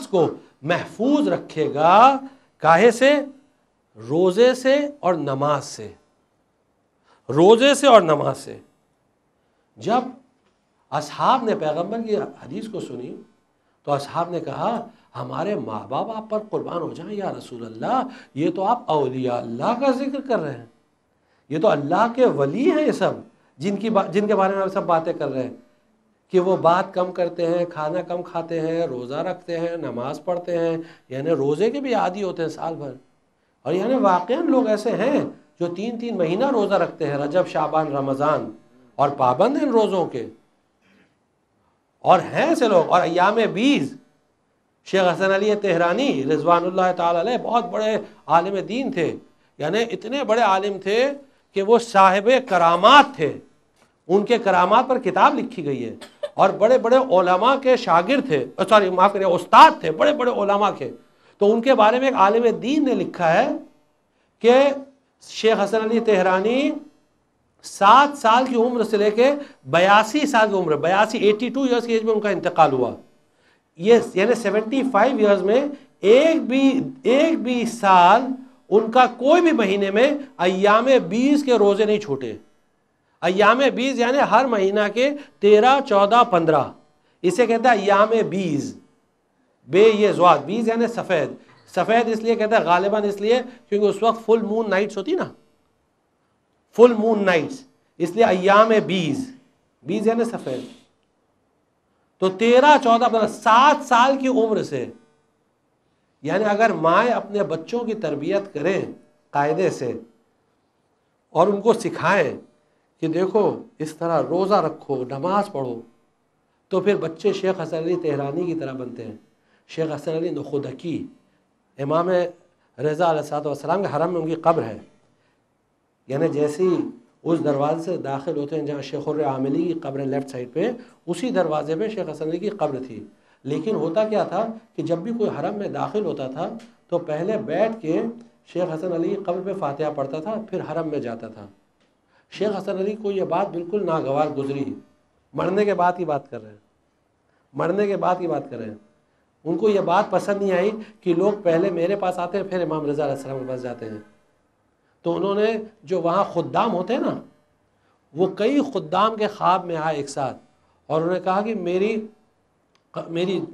کو محفوظ رکھے گا. کاہے سے؟ روزے سے اور نماز سے. روزے سے اور نماز سے. جب اصحاب نے پیغمبر کی حدیث کو سنی تو اصحاب نے کہا ہمارے ماں باپ آپ پر قربان ہو جائیں یا رسول اللہ، یہ تو آپ اولیاء اللہ کا ذکر کر رہے ہیں، یہ تو اللہ کے ولی ہیں، یہ سب جن کے بارے میں آپ سب باتیں کر رہے ہیں کہ وہ بات کم کرتے ہیں، کھانا کم کھاتے ہیں، روزہ رکھتے ہیں، نماز پڑھتے ہیں، یعنی روزے کے بھی عادی ہوتے ہیں سال بھر. اور یعنی واقعاً لوگ ایسے ہیں جو 3 مہینہ روزہ رکھتے ہیں، رجب، شعبان، رمضان، اور پابند ہیں ان روزوں کے. اور ہیں ایسے لوگ. اور ایام 20 شیخ حسن علی تہرانی رضوان اللہ تعالی علیہ بہت بڑے عالم دین تھے، یعنی اتنے بڑے عالم تھے کہ وہ صاحب کرامات تھے. ان کے کرامات پر کتاب لکھی گئی ہے. اور بڑے بڑے علماء کے شاگرد تھے، معاف کریے، استاد تھے بڑے بڑے علماء کے. تو ان کے بارے میں ایک عالم دین نے لکھا ہے کہ شیخ حسن علی تہرانی 7 سال کی عمر سے لے کے 82 سال کی عمر، 82 ایئرس کی ایج میں ان کا انتقال ہوا. یہ یعنی 75 ایئرز میں ایک بھی سال ان کا کوئی بھی مہینے میں ایام 20 کے روزے نہیں چھوٹے. ایام 20 یعنی ہر مہینہ کے 13، 14، 15، اسے کہتا ہے ایام 20. بے یہ زواد، 20 یعنی سفید اس لیے کہتا ہے غالباً اس لیے کیونکہ اس وقت فل مون نائٹس ہوتی نا، فل مون نائٹس، اس لیے ایام 20 یعنی سفید. تو 13، 14، 15، 7 سال کی عمر سے، یعنی اگر مائیں اپنے بچوں کی تربیت کریں قاعدے سے اور ان کو سکھائیں کہ دیکھو اس طرح روزہ رکھو، نماز پڑھو، تو پھر بچے شیخ حسن علی تہرانی کی طرح بنتے ہیں. شیخ حسن علی نخودکی امام رضا علیہ السلام کے حرم میں ان کی قبر ہے. یعنی جیسی اس دروازے سے داخل ہوتے ہیں جہاں شیخ العاملی کی قبر لیفٹ سائڈ پہ، اسی دروازے پہ شیخ حسن علی کی قبر تھی. لیکن ہوتا کیا تھا کہ جب بھی کوئی حرم میں داخل ہوتا تھا تو پہلے بیٹھ کے شیخ حسن علی کی قبر پہ فاتحہ پڑھتا تھا، پھر حرم میں جاتا تھا. شیخ حسن علی کو یہ بات بالکل ناگوار گزری. مرنے کے بعد کی بات کر رہے ہیں. ان کو یہ بات پسند نہیں آئی کہ لوگ پہلے میرے پاس آتے ہیں پھر امام رضا علیہ السلام کے پاس جاتے ہیں. تو انہوں نے جو وہاں خدام ہوتے ہیں نا، وہ کئی خدام کے خواب میں آئے ایک ساتھ، اور انہوں نے کہا کہ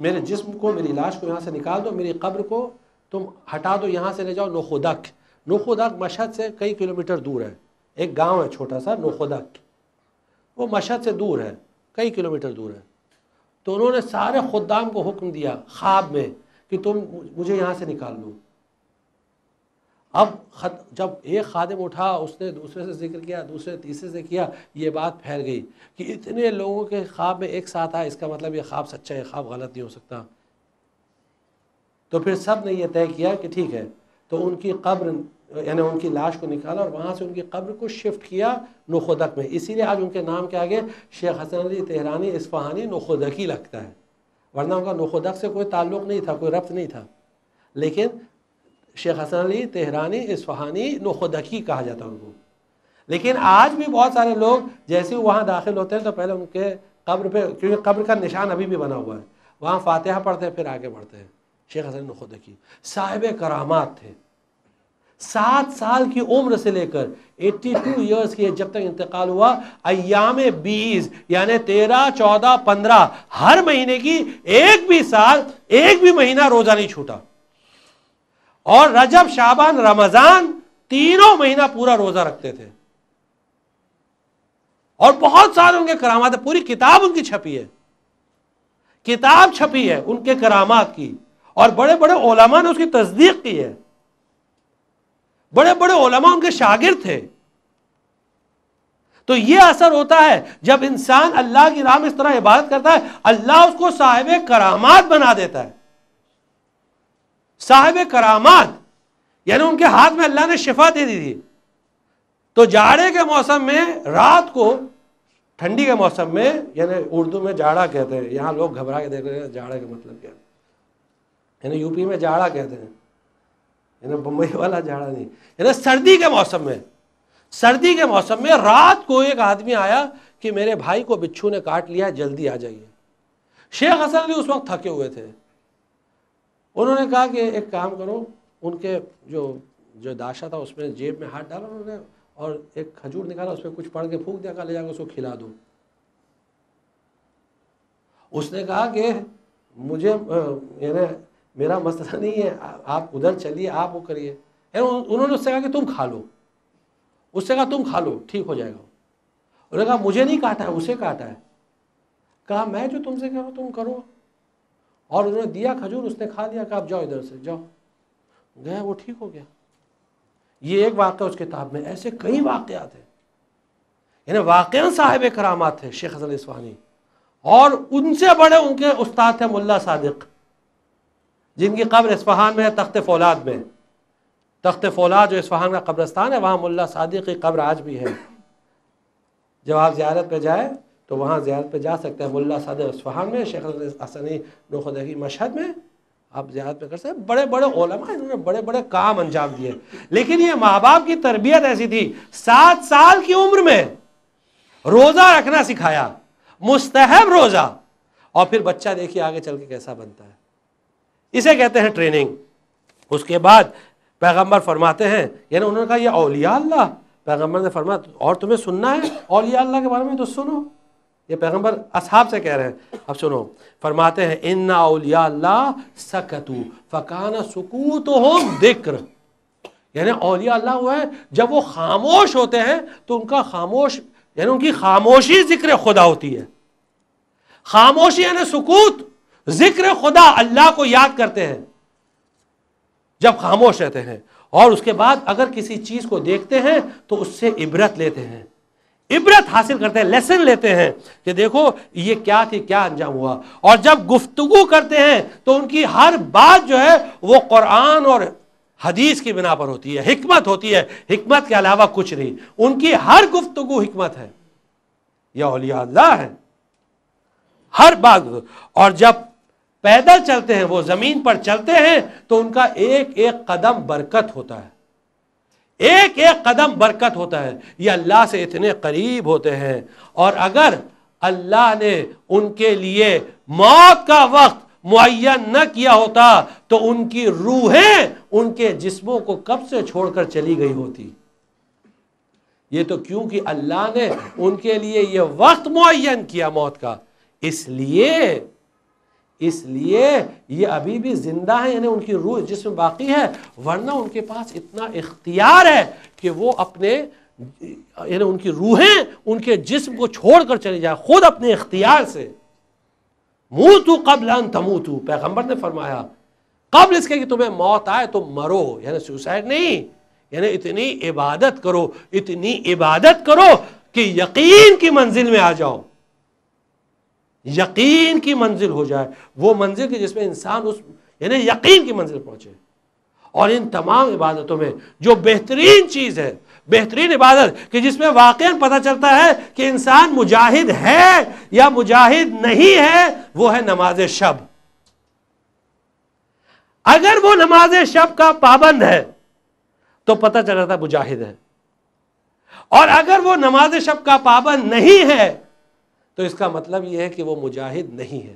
میرے جسم کو، میری لاش کو یہاں سے نکال دو، میری قبر کو تم ہٹا دو، یہاں سے لے جاؤ نخودک مشہد سے کئی کلومیٹر دور ہے، ایک گاؤں ہے چھوٹا سا نخودک، وہ مشہد سے دور ہے، کئی کلومیٹر دور ہے. تو انہوں نے سارے خدام کو حکم دیا خواب میں کہ تم مجھے یہاں سے نکال لو. اب جب ایک خادم اٹھا، اس نے دوسرے سے ذکر کیا، دوسرے تیسرے سے کیا، یہ بات پھیل گئی کہ اتنے لوگوں کے خواب میں ایک ساتھ آیا، اس کا مطلب یہ خواب سچا ہے، خواب غلط نہیں ہو سکتا. تو پھر سب نے یہ طے کیا کہ ٹھیک ہے. تو ان کی قبر یعنی ان کی لاش کو نکالا اور وہاں سے ان کی قبر کو شفٹ کیا نخودک میں. اسی لیے آج ان کے نام کے آگے شیخ حسن علی تہرانی اصفہانی نخودکی لگتا ہے، ورنہ ان کا نخودک سے کوئی تعلق نہیں تھا، کوئی ربط نہیں تھا. لیکن شیخ حسن علی تہرانی اصفہانی نخودکی کہا جاتا ان کو. لیکن آج بھی بہت سارے لوگ جیسے وہاں داخل ہوتے ہیں تو پہلے ان کے قبر پہ، کیونکہ قبر کا نشان ابھی بھی بنا ہوا ہے، وہاں فاتحہ پڑھتے ہیں پھر آگے بڑھتے ہیں. شیخ حسن نخودکی صاحب کرامات تھے. 7 سال کی عمر سے لے کر 82 ایئرس کی جب تک انتقال ہوا، ایام 20 یعنی 13، 14، 15 ہر مہینے کی ایک بھی سال، ایک بھی مہینہ روزہ نہیں چھوٹا. اور رجب، شعبان، رمضان تینوں مہینہ پورا روزہ رکھتے تھے. اور بہت سارے ان کے کرامات ہیں، پوری کتاب ان کی چھپی ہے، کتاب چھپی ہے ان کے کرامات کی، اور بڑے بڑے علماء نے اس کی تصدیق کی ہے. بڑے بڑے علماء ان کے شاگرد تھے. تو یہ اثر ہوتا ہے جب انسان اللہ کی راہ میں اس طرح عبادت کرتا ہے، اللہ اس کو صاحب کرامات بنا دیتا ہے. صاحب کرامات یعنی ان کے ہاتھ میں اللہ نے شفا دے دی تھی. تو جاڑے کے موسم میں رات کو، ٹھنڈی کے موسم میں، یعنی اردو میں جاڑا کہتے ہیں، یہاں لوگ گھبرا کے دیکھ رہے ہیں جاڑے کا مطلب کیا ہے، یعنی یو پی میں جاڑا کہتے ہیں، یعنی بمبئی والا جاڑا نہیں، یعنی سردی کے موسم میں، سردی کے موسم میں رات کو ایک آدمی آیا کہ میرے بھائی کو بچھو نے کاٹ لیا، جلدی آ جائیے۔ شیخ حسن علی اس وقت تھکے ہوئے تھے، انہوں نے کہا کہ ایک کام کرو، ان کے جو داشا تھا اس میں جیب میں ہاتھ ڈالا انہوں نے، اور ایک کھجور نکالا، اس پہ کچھ پڑھ کے پھونک دیا، کہا لے جا کے اس کو کھلا دو۔ اس نے کہا کہ مجھے یعنی میرا مسئلہ نہیں ہے، آپ ادھر چلیے، آپ وہ کریے۔ انہوں نے اس سے کہا کہ تم کھا لو، اس سے کہا تم کھا لو، ٹھیک ہو جائے گا۔ انہوں نے کہا مجھے نہیں کاٹا ہے، اسے کاٹا ہے۔ کہا میں جو تم سے کہہ رہا ہوں تم کرو، اور انہوں نے دیا کھجور، اس نے کھا لیا، کہا آپ جاؤ ادھر سے، جاؤ، گیا، وہ ٹھیک ہو گیا۔ یہ ایک واقعہ اس کتاب میں، ایسے کئی واقعات ہیں، یعنی واقعاً صاحب کرامات تھے شیخ حسن اصفہانی، اور ان سے بڑے ان کے استاد تھے ملا صادق، جن کی قبر اصفہان میں ہے، تخت فولاد میں۔ تخت فولاد جو اصفہان کا قبرستان ہے، وہاں ملا صادق کی قبر آج بھی ہے۔ جب آپ زیارت پہ جائیں تو وہاں زیارت پہ جا سکتے ہیں، ملا صادق اصفہان میں، شیخ حسنی نوخدگی مشہد میں، آپ زیارت پہ کر سکتے ہیں۔ بڑے بڑے علماء، انہوں نے بڑے بڑے کام انجام دیے، لیکن یہ ماں باپ کی تربیت ایسی تھی، 7 سال کی عمر میں روزہ رکھنا سکھایا، مستحب روزہ، اور پھر بچہ دیکھیے آگے چل کے کیسا بنتا ہے، اسے کہتے ہیں ٹریننگ۔ اس کے بعد پیغمبر فرماتے ہیں، یعنی انہوں نے کہا یہ اولیاء اللہ، پیغمبر نے فرمایا اور تمہیں سننا ہے اولیاء اللہ کے بارے میں تو سنو، یہ پیغمبر اصحاب سے کہہ رہے ہیں، اب سنو، فرماتے ہیں ان اولیاء اللہ سکتوا فکان سکوتہم ذکر، یعنی اولیاء اللہ وہ ہے جب وہ خاموش ہوتے ہیں تو ان کا خاموش، یعنی ان کی خاموشی ذکر خدا ہوتی ہے۔ خاموشی یعنی سکوت، ذکر خدا، اللہ کو یاد کرتے ہیں جب خاموش رہتے ہیں، اور اس کے بعد اگر کسی چیز کو دیکھتے ہیں تو اس سے عبرت لیتے ہیں، عبرت حاصل کرتے ہیں، لیسن لیتے ہیں کہ دیکھو یہ کیا تھی، کیا انجام ہوا۔ اور جب گفتگو کرتے ہیں تو ان کی ہر بات جو ہے وہ قرآن اور حدیث کی بنا پر ہوتی ہے، حکمت ہوتی ہے، حکمت کے علاوہ کچھ نہیں، ان کی ہر گفتگو حکمت ہے، یہ اولیاء اللہ ہے، ہر بات۔ اور جب پیدل چلتے ہیں، وہ زمین پر چلتے ہیں تو ان کا ایک ایک قدم برکت ہوتا ہے، ایک ایک قدم برکت ہوتا ہے، یہ اللہ سے اتنے قریب ہوتے ہیں۔ اور اگر اللہ نے ان کے لیے موت کا وقت معین نہ کیا ہوتا تو ان کی روحیں ان کے جسموں کو کب سے چھوڑ کر چلی گئی ہوتی۔ یہ تو کیونکہ اللہ نے ان کے لیے یہ وقت معین کیا موت کا، اس لیے یہ ابھی بھی زندہ ہیں، یعنی ان کی روح جسم باقی ہے، ورنہ ان کے پاس اتنا اختیار ہے کہ وہ اپنے، یعنی ان کی روحیں ان کے جسم کو چھوڑ کر چلی جائے خود اپنے اختیار سے۔ موتو قبل ان تموتو، پیغمبر نے فرمایا قبل اس کے کہ تمہیں موت آئے تم مرو، یعنی سوسائڈ نہیں، یعنی اتنی عبادت کرو، اتنی عبادت کرو کہ یقین کی منزل میں آ جاؤ، یقین کی منزل ہو جائے، وہ منزل کہ جس میں انسان اس یعنی یقین کی منزل پہنچے۔ اور ان تمام عبادتوں میں جو بہترین چیز ہے، بہترین عبادت کہ جس میں واقعاً پتہ چلتا ہے کہ انسان مجاہد ہے یا مجاہد نہیں ہے، وہ ہے نماز شب۔ اگر وہ نماز شب کا پابند ہے تو پتہ چل جاتا ہے مجاہد ہے، اور اگر وہ نماز شب کا پابند نہیں ہے تو اس کا مطلب یہ ہے کہ وہ مجاہد نہیں ہے۔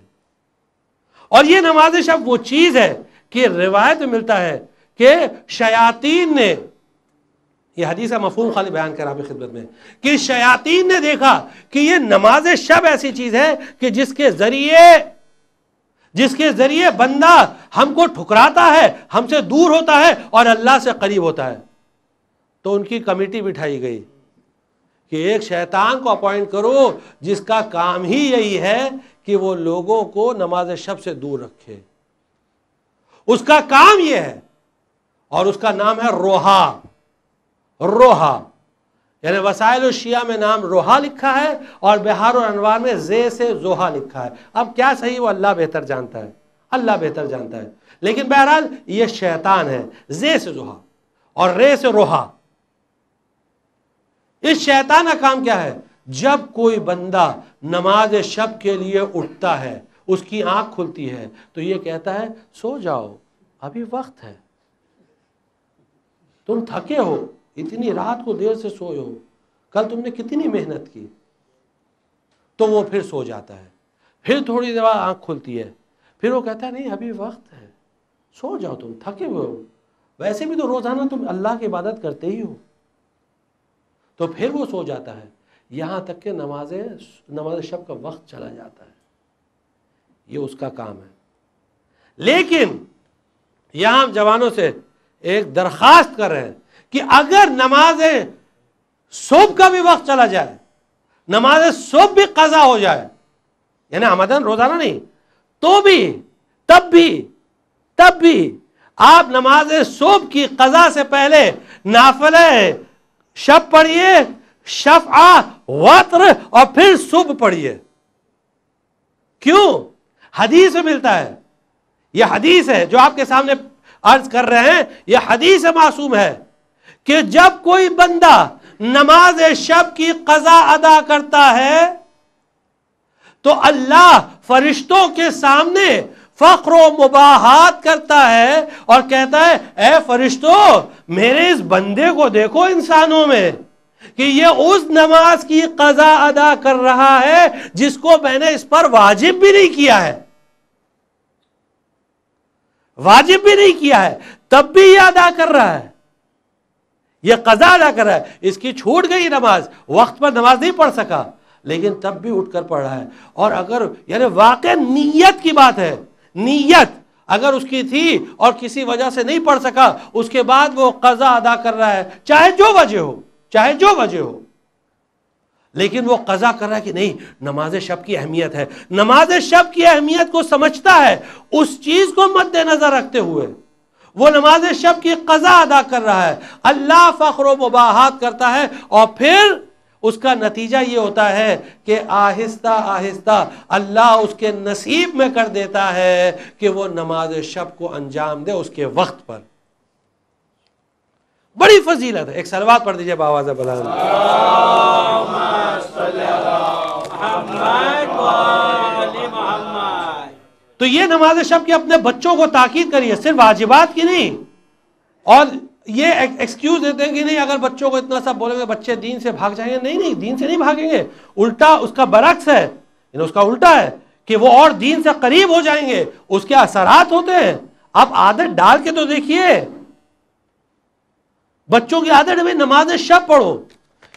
اور یہ نماز شب وہ چیز ہے کہ روایت میں ملتا ہے کہ شیاطین نے، یہ حدیث کا مفہوم خالی بیان کرا آپ کی خدمت میں، کہ شیاطین نے دیکھا کہ یہ نماز شب ایسی چیز ہے کہ جس کے ذریعے بندہ ہم کو ٹھکراتا ہے، ہم سے دور ہوتا ہے اور اللہ سے قریب ہوتا ہے، تو ان کی کمیٹی بٹھائی گئی کہ ایک شیطان کو اپوائنٹ کرو جس کا کام ہی یہی ہے کہ وہ لوگوں کو نماز شب سے دور رکھے، اس کا کام یہ ہے، اور اس کا نام ہے روحا۔ روحا یعنی وسائل الشیعہ میں نام روحا لکھا ہے اور بہار الانوار میں زے سے زوحا لکھا ہے، اب کیا صحیح وہ اللہ بہتر جانتا ہے، اللہ بہتر جانتا ہے، لیکن بہرحال یہ شیطان ہے، زے سے زوحا اور رے سے روحا۔ اس شیطان کا کام کیا ہے؟ جب کوئی بندہ نماز شب کے لیے اٹھتا ہے، اس کی آنکھ کھلتی ہے تو یہ کہتا ہے سو جاؤ، ابھی وقت ہے، تم تھکے ہو، اتنی رات کو دیر سے سوئے ہو، کل تم نے کتنی محنت کی، تو وہ پھر سو جاتا ہے۔ پھر تھوڑی دیر بعد آنکھ کھلتی ہے، پھر وہ کہتا ہے نہیں ابھی وقت ہے، سو جاؤ، تم تھکے ہوئے ہو، ویسے بھی تو روزانہ تم اللہ کی عبادت کرتے ہی ہو، تو پھر وہ سو جاتا ہے، یہاں تک کہ نماز شب کا وقت چلا جاتا ہے۔ یہ اس کا کام ہے۔ لیکن یہاں ہم جوانوں سے ایک درخواست کر رہے ہیں کہ اگر نماز صبح کا بھی وقت چلا جائے، نماز صبح بھی قضا ہو جائے، یعنی آمدن روزانہ نہیں، تو بھی تب بھی آپ نماز صبح کی قضا سے پہلے نافلہ شب پڑھیے، شفع وتر، اور پھر صبح پڑھیے۔ کیوں؟ حدیث میں ملتا ہے، یہ حدیث ہے جو آپ کے سامنے عرض کر رہے ہیں، یہ حدیث معصوم ہے کہ جب کوئی بندہ نماز شب کی قضا ادا کرتا ہے تو اللہ فرشتوں کے سامنے فخر و مباحات کرتا ہے اور کہتا ہے اے فرشتوں، میرے اس بندے کو دیکھو انسانوں میں کہ یہ اس نماز کی قضا ادا کر رہا ہے جس کو میں نے اس پر واجب بھی نہیں کیا ہے، تب بھی یہ ادا کر رہا ہے، یہ قضا ادا کر رہا ہے، اس کی چھوٹ گئی نماز، وقت پر نماز نہیں پڑھ سکا، لیکن تب بھی اٹھ کر پڑھ رہا ہے۔ اور اگر یعنی واقع نیت کی بات ہے، نیت اگر اس کی تھی اور کسی وجہ سے نہیں پڑھ سکا، اس کے بعد وہ قضا ادا کر رہا ہے، چاہے جو وجہ ہو، لیکن وہ قضا کر رہا ہے کہ نہیں، نماز شب کی اہمیت ہے، نماز شب کی اہمیت کو سمجھتا ہے، اس چیز کو مد نظر رکھتے ہوئے وہ نماز شب کی قضا ادا کر رہا ہے، اللہ فخر و مباحات کرتا ہے، اور پھر اس کا نتیجہ یہ ہوتا ہے کہ آہستہ آہستہ اللہ اس کے نصیب میں کر دیتا ہے کہ وہ نماز شب کو انجام دے اس کے وقت پر۔ بڑی فضیلت ہے۔ ایک صلوات پڑھ دیجئے بآواز بلند۔ تو یہ نماز شب کی اپنے بچوں کو تاکید کریے، صرف واجبات کی نہیں۔ اور یہ ایکسکیوز دیتے ہیں کہ نہیں اگر بچوں کو اتنا سب بولیں گے بچے دین سے بھاگ جائیں گے، نہیں، دین سے نہیں بھاگیں گے، الٹا اس کا برعکس ہے، یعنی اس کا الٹا ہے کہ وہ اور دین سے قریب ہو جائیں گے، اس کے اثرات ہوتے ہیں۔ آپ عادت ڈال کے تو دیکھیے، بچوں کی عادت ہے نماز شب پڑھو،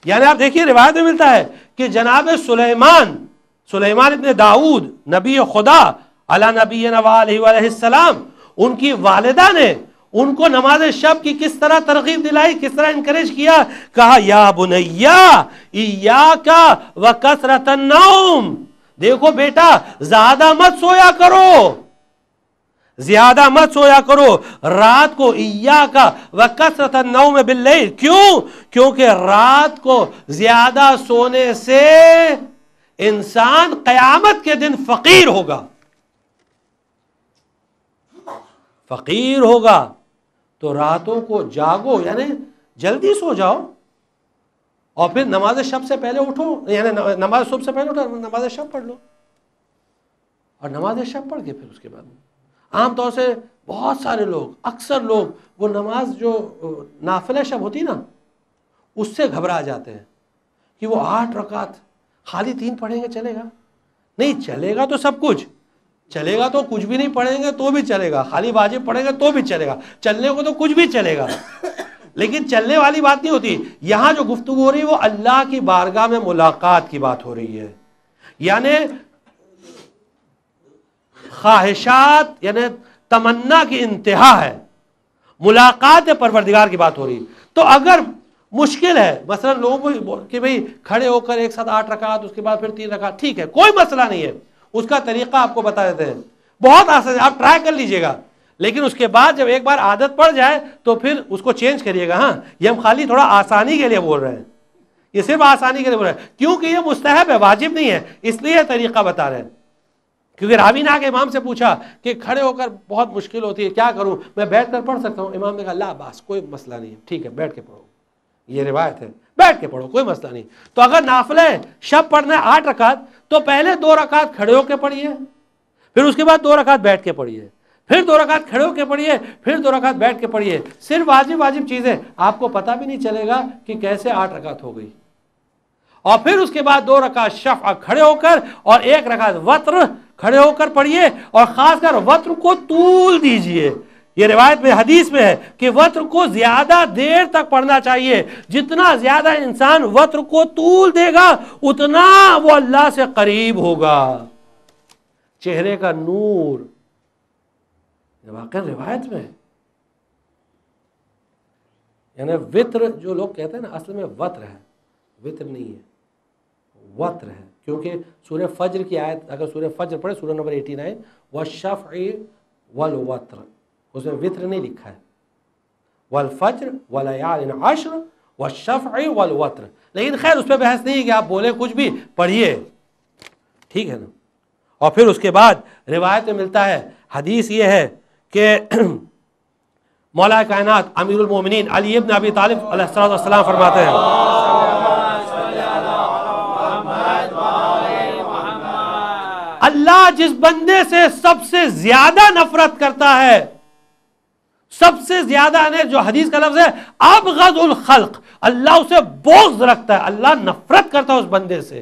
یعنی آپ دیکھیے روایت میں ملتا ہے کہ جناب سلیمان ابن داؤد نبی خدا علی نبینا وآلہ السلام، ان کی والدہ نے ان کو نماز شب کی کس طرح ترغیب دلائی، کس طرح انکریج کیا، کہا یا بنیا ایاک وکثرۃ النوم، دیکھو بیٹا زیادہ مت سویا کرو رات کو، ایاک وکثرۃ النوم باللیل، کیونکہ رات کو زیادہ سونے سے انسان قیامت کے دن فقیر ہوگا، تو راتوں کو جاگو، یعنی جلدی سو جاؤ، اور پھر نماز شب سے پہلے اٹھو، یعنی نماز صبح سے پہلے اٹھو، نماز شب پڑھ لو، اور نماز شب پڑھ کے پھر اس کے بعد عام طور سے بہت سارے لوگ، اکثر لوگ وہ نماز جو نافلہ شب ہوتی نا اس سے گھبرا جاتے ہیں کہ وہ 8 رکعت خالی 3 پڑھیں گے چلے گا؟ نہیں، چلے گا تو سب کچھ چلے گا، تو کچھ بھی نہیں پڑھیں گے تو بھی چلے گا، خالی واجب پڑھیں گے تو بھی چلے گا، چلنے کو تو کچھ بھی چلے گا، لیکن چلنے والی بات نہیں ہوتی۔ یہاں جو گفتگو ہو رہی ہے وہ اللہ کی بارگاہ میں ملاقات کی بات ہو رہی ہے، یعنی خواہشات، یعنی تمنا کی انتہا ہے، ملاقات پروردگار کی بات ہو رہی۔ تو اگر مشکل ہے مثلا لوگوں کو کہ بھئی کھڑے ہو کر ایک ساتھ 8 رکعت، اس کے بعد پھر 3 رکعت، ٹھیک ہے، کوئی مسئلہ نہیں ہے، اس کا طریقہ آپ کو بتا دیتے ہیں، بہت آسان ہے، آپ ٹرائی کر لیجئے گا، لیکن اس کے بعد جب ایک بار عادت پڑ جائے تو پھر اس کو چینج کریے گا۔ ہاں، یہ ہم خالی تھوڑا آسانی کے لیے بول رہے ہیں، یہ صرف آسانی کے لیے بول رہے ہیں، کیونکہ یہ مستحب ہے، واجب نہیں ہے، اس لیے طریقہ بتا رہے ہیں۔ کیونکہ راوی نے آگے امام سے پوچھا کہ کھڑے ہو کر بہت مشکل ہوتی ہے، کیا کروں، میں بیٹھ کر پڑھ سکتا ہوں؟ امام نے کہا لا باس، کوئی مسئلہ نہیں ہے، ٹھیک ہے بیٹھ کے پڑھو، یہ روایت ہے، بیٹھ کے پڑھو، کوئی مسئلہ نہیں۔ تو اگر نافلہ شب پڑھنا ہے 8 رکعت تو پہلے 2 رکعت کھڑے ہو کے پڑھیے، پھر اس کے بعد 2 رکعت بیٹھ کے پڑھیے، پھر 2 رکعت کھڑے ہو کے پڑھیے، پھر 2 رکعت بیٹھ کے پڑھیے۔ صرف واجب چیزیں، آپ کو پتہ بھی نہیں چلے گا کہ کیسے 8 رکعت ہو گئی۔ اور پھر اس کے بعد 2 رکعت شفع کھڑے ہو کر اور 1 رکعت وتر کھڑے ہو کر پڑھیے، اور خاص کر وتر کو طول دیجئے۔ یہ روایت میں حدیث میں ہے کہ وتر کو زیادہ دیر تک پڑھنا چاہیے، جتنا زیادہ انسان وتر کو طول دے گا اتنا وہ اللہ سے قریب ہوگا۔ چہرے کا نور، واقعی روایت میں ہے۔ یعنی وتر جو لوگ کہتے ہیں نا، اصل میں وتر ہے، وتر نہیں ہے، وتر ہے، کیونکہ سورہ فجر کی آیت اگر سورہ فجر پڑھے، سورہ نمبر 89، والشفع والوتر، اس میں وتر نہیں لکھا ہے، والفجر ولیال عشر والشفع والوتر، لیکن خیر اس پہ بحث نہیں ہے کہ آپ بولے کچھ بھی، پڑھیے، ٹھیک ہے نا۔ اور پھر اس کے بعد روایت میں ملتا ہے، حدیث یہ ہے کہ مولا کائنات امیر المومنین علی ابن ابی طالب علیہ السلام فرماتے ہیں، اللہ جس بندے سے سب سے زیادہ نفرت کرتا ہے، سب سے زیادہ نے جو حدیث کا لفظ ہے ابغض الخلق، اللہ اسے بغض رکھتا ہے، اللہ نفرت کرتا ہے اس بندے سے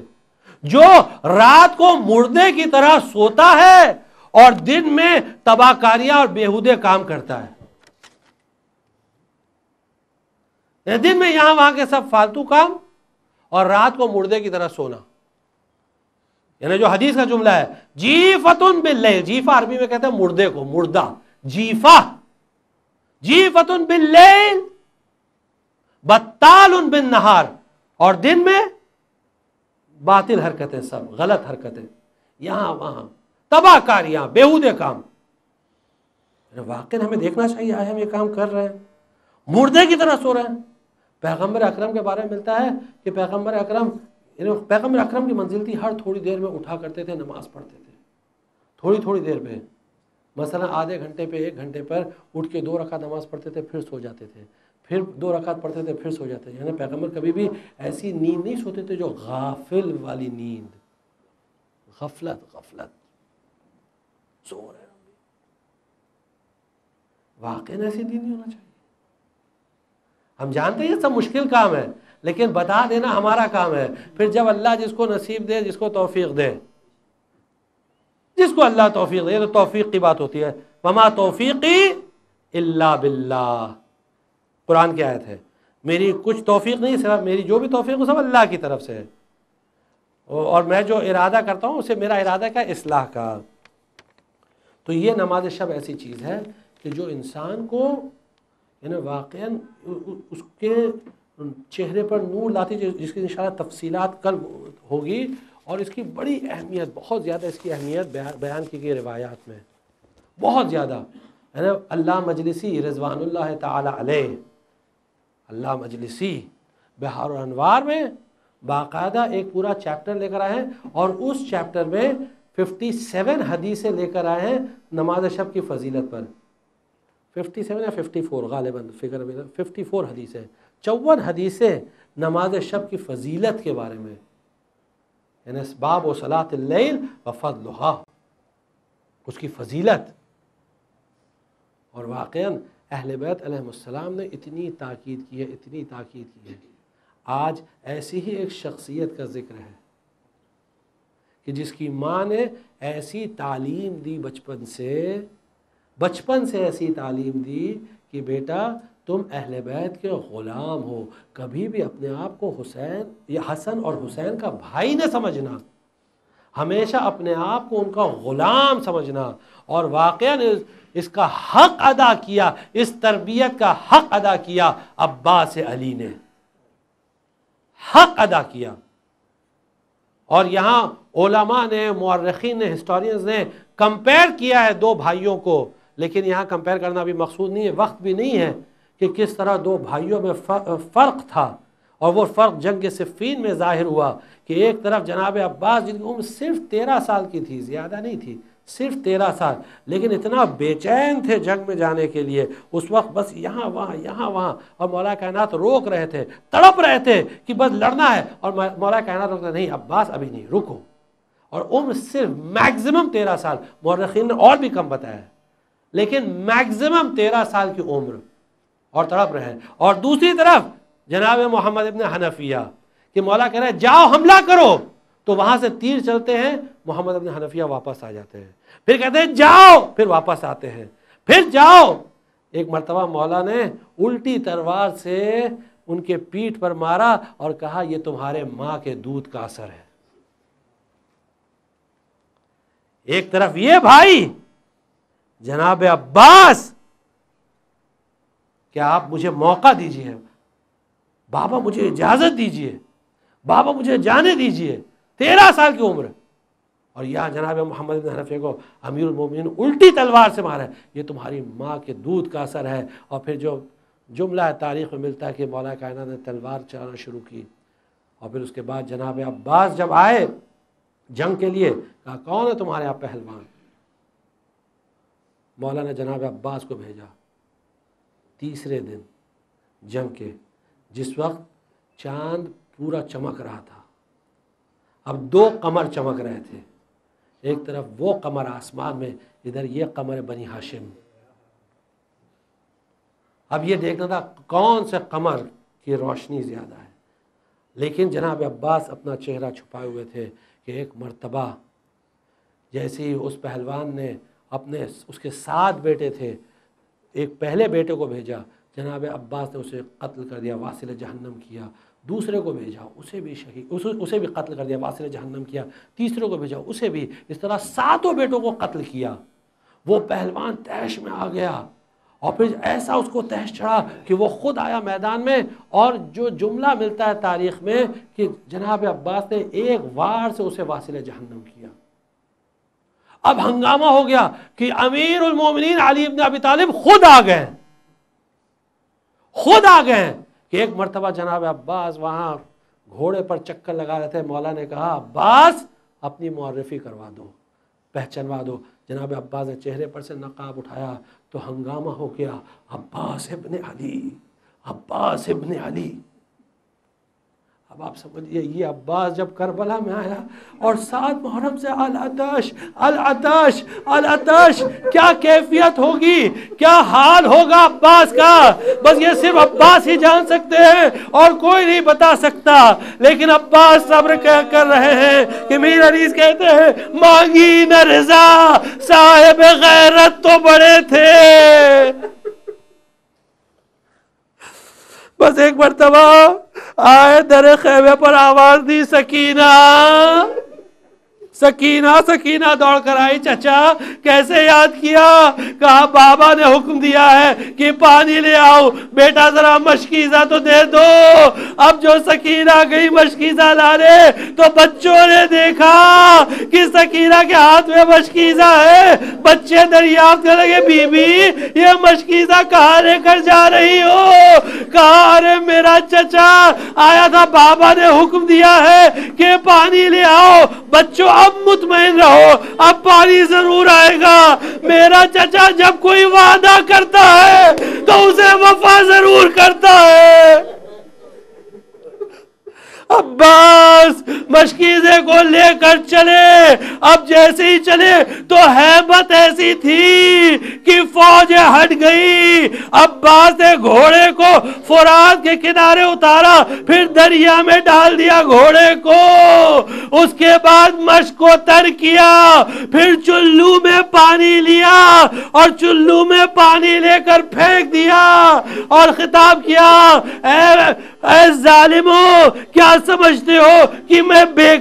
جو رات کو مردے کی طرح سوتا ہے اور دن میں تباہ کاریاں اور بیہودے کام کرتا ہے۔ دن میں یہاں وہاں کے سب فالتو کام اور رات کو مردے کی طرح سونا۔ یعنی جو حدیث کا جملہ ہے جیفتن باللیل، جیفہ عربی میں کہتے ہیں مردے کو، مردہ، جیفہ، جیفتن باللیل بطال بالنہار، اور دن میں باطل حرکتیں، سب غلط حرکتیں، یہاں وہاں تباہ کاریاں، بیہودے کام۔ واقعی ہمیں دیکھنا چاہیے آئے ہم یہ کام کر رہے ہیں، مردے کی طرح سو رہے ہیں۔ پیغمبر اکرم کے بارے میں ملتا ہے کہ پیغمبر اکرم کی منزل تھی، ہر تھوڑی دیر میں اٹھا کرتے تھے، نماز پڑھتے تھے، تھوڑی دیر پہ، مثلا آدھے گھنٹے پہ 1 گھنٹے پر اٹھ کے 2 رکعت نماز پڑھتے تھے، پھر سو جاتے تھے، پھر 2 رکعت پڑھتے تھے، پھر سو جاتے تھے۔ یعنی پیغمبر کبھی بھی ایسی نیند نہیں سوتے تھے جو غافل والی نیند، غفلت سو رہے ہیں۔ واقعی ایسی نیند نہیں ہونا چاہیے۔ ہم جانتے ہیں یہ سب مشکل کام ہے، لیکن بتا دینا ہمارا کام ہے۔ پھر جب اللہ جس کو نصیب دے، جس کو توفیق دے، جس کو اللہ توفیق دے، تو توفیق کی بات ہوتی ہے، وما توفیقی الا باللہ، قرآن کی آیت ہے، میری کچھ توفیق نہیں، صرف میری جو بھی توفیق ہے سب اللہ کی طرف سے ہے، اور میں جو ارادہ کرتا ہوں اسے میرا ارادہ کا اصلاح کا۔ تو یہ نماز شب ایسی چیز ہے کہ جو انسان کو یعنی واقعاً اس کے چہرے پر نور لاتی، جس کی انشاءاللہ تفصیلات کل ہوگی، اور اس کی بڑی اہمیت، بہت زیادہ اس کی اہمیت بیان کی گئی روایات میں، بہت زیادہ۔ یعنی اللہ مجلسی رضوان اللہ تعالی علیہ، اللہ مجلسی بہار الانوار میں باقاعدہ ایک پورا چیپٹر لے کر آئے ہیں، اور اس چیپٹر میں 57 حدیثیں لے کر آئے ہیں نماز شب کی فضیلت پر۔ 57 یا 54 غالباً، فکر 54 حدیثیں، 54 حدیثیں نماز شب کی فضیلت کے بارے میں، یعنی اسباب و صلاۃ اللیل و فضلھا، اس کی فضیلت۔ اور واقعاً اہل بیت علیہم السلام نے اتنی تاکید کی ہے، اتنی تاکید کی ہے۔ آج ایسی ہی ایک شخصیت کا ذکر ہے کہ جس کی ماں نے ایسی تعلیم دی، بچپن سے ایسی تعلیم دی کہ بیٹا تم اہل بیت کے غلام ہو، کبھی بھی اپنے آپ کو حسین یا حسن اور حسین کا بھائی نہ سمجھنا، ہمیشہ اپنے آپ کو ان کا غلام سمجھنا۔ اور واقعاً اس کا حق ادا کیا، اس تربیت کا حق ادا کیا عباس علی نے، حق ادا کیا۔ اور یہاں علماء نے، مورخین نے، ہسٹورینز نے کمپیئر کیا ہے 2 بھائیوں کو، لیکن یہاں کمپیئر کرنا بھی مقصود نہیں ہے، وقت بھی نہیں ہے کہ کس طرح 2 بھائیوں میں فرق تھا، اور وہ فرق جنگ صفین میں ظاہر ہوا کہ ایک طرف جناب عباس جن کی عمر صرف 13 سال کی تھی، زیادہ نہیں تھی، صرف 13 سال، لیکن اتنا بے چین تھے جنگ میں جانے کے لیے اس وقت، بس یہاں وہاں، اور مولا کائنات روک رہے تھے، تڑپ رہے تھے کہ بس لڑنا ہے، اور مولا کائنات روکتے نہیں عباس ابھی نہیں، رکو. اور عمر صرف میکزیمم 13 سال، مورخین نے اور بھی کم بتایا ہے، لیکن میکزیمم 13 سال کی عمر، اور تڑپ رہے ہیں. اور دوسری طرف جناب محمد ابن حنفیہ کہ مولا کہہ رہے ہیں جاؤ حملہ کرو، تو وہاں سے تیر چلتے ہیں، محمد ابن حنفیہ واپس آ جاتے ہیں، پھر کہتے ہیں جاؤ، پھر واپس آتے ہیں، پھر جاؤ. ایک مرتبہ مولا نے الٹی تلوار سے ان کے پیٹھ پر مارا اور کہا یہ تمہارے ماں کے دودھ کا اثر ہے. ایک طرف یہ بھائی جناب عباس کہ آپ مجھے موقع دیجئے، بابا مجھے اجازت دیجئے، بابا مجھے جانے دیجئے، 13 سال کی عمر. اور یہاں جناب محمد بن حنفیہ کو امیر المومنین الٹی تلوار سے مارا ہے، یہ تمہاری ماں کے دودھ کا اثر ہے. اور پھر جو جملہ تاریخ میں ملتا ہے کہ مولا کائنات نے تلوار چلانا شروع کی. اور پھر اس کے بعد جناب عباس جب آئے جنگ کے لیے، کہا کون ہے تمہارے یہاں پہلوان؟ مولا نے جناب عباس کو بھیجا. تیسرے دن جنگ کے، جس وقت چاند پورا چمک رہا تھا، اب 2 قمر چمک رہے تھے، ایک طرف وہ قمر آسمان میں، ادھر یہ قمر بنی ہاشم. اب یہ دیکھنا تھا کون سے قمر کی روشنی زیادہ ہے. لیکن جناب عباس اپنا چہرہ چھپائے ہوئے تھے کہ ایک مرتبہ جیسے ہی اس پہلوان نے اس کے 7 بیٹے تھے، ایک پہلے بیٹے کو بھیجا، جناب عباس نے اسے قتل کر دیا، واصل جہنم کیا. دوسرے کو بھیجا، اسے بھی قتل کر دیا، واصل جہنم کیا. تیسرے کو بھیجا، اسے بھی. اس طرح 7 بیٹوں کو قتل کیا. وہ پہلوان تیش میں آ گیا، اور پھر ایسا اس کو تیش چڑھا کہ وہ خود آیا میدان میں. اور جو جملہ ملتا ہے تاریخ میں کہ جناب عباس نے ایک وار سے اسے واصل جہنم کیا. اب ہنگامہ ہو گیا کہ امیر المومنین علی بن ابی طالب خود آ گئے کہ ایک مرتبہ جناب عباس وہاں گھوڑے پر چکر لگا رہے تھے. مولا نے کہا عباس اپنی معرفی کروا دو، پہچانوا دو. جناب عباس نے چہرے پر سے نقاب اٹھایا تو ہنگامہ ہو گیا، عباس ابن علی، عباس ابن علی. اب آپ سمجھئے یہ عباس جب کربلا میں آیا اور 7 محرم سے العطش العطش العطش، کیا کیفیت ہوگی، کیا حال ہوگا عباس کا، بس یہ صرف عباس ہی جان سکتے ہیں اور کوئی نہیں بتا سکتا. لیکن عباس صبر کر رہے ہیں کہ میر عزیز کہتے ہیں مانگی نہ رضا صاحب غیرت تو بڑے تھے. بس ایک مرتبہ آئے در خیمے پر آواز دی سکینہ سکینہ سکینہ، دوڑ کر آئی. چچا کیسے یاد کیا؟ کہا بابا نے حکم دیا ہے کہ پانی لے آؤ. بیٹا ذرا مشکیزہ تو دے دو. اب جو سکینہ گئی مشکیزہ لانے تو بچوں نے دیکھا کہ سکینہ کے ہاتھ میں مشکیزہ ہے. بچے دریافت کرنے لگے بی بی یہ مشکیزہ کہاں لے کر جا رہی ہو؟ کہا ارے میرا چچا آیا تھا، بابا نے حکم دیا ہے کہ پانی لے آؤ. بچوں اب مطمئن رہو، اب پانی ضرور آئے گا. میرا چچا جب کوئی وعدہ کرتا ہے تو اسے وفا ضرور کرتا ہے. عباس مشکیزے کو لے کر چلے. اب جیسے ہی چلے تو ہیبت ایسی تھی کہ فوجیں ہٹ گئی. عباس نے گھوڑے کو فرات کے کنارے اتارا، پھر دریا میں ڈال دیا گھوڑے کو. اس کے بعد مشک کو تر کیا، پھر چلو میں پانی لیا اور چلو میں پانی لے کر پھینک دیا اور خطاب کیا اے ظالموں، کیا سمجھتے ہو کہ میں بے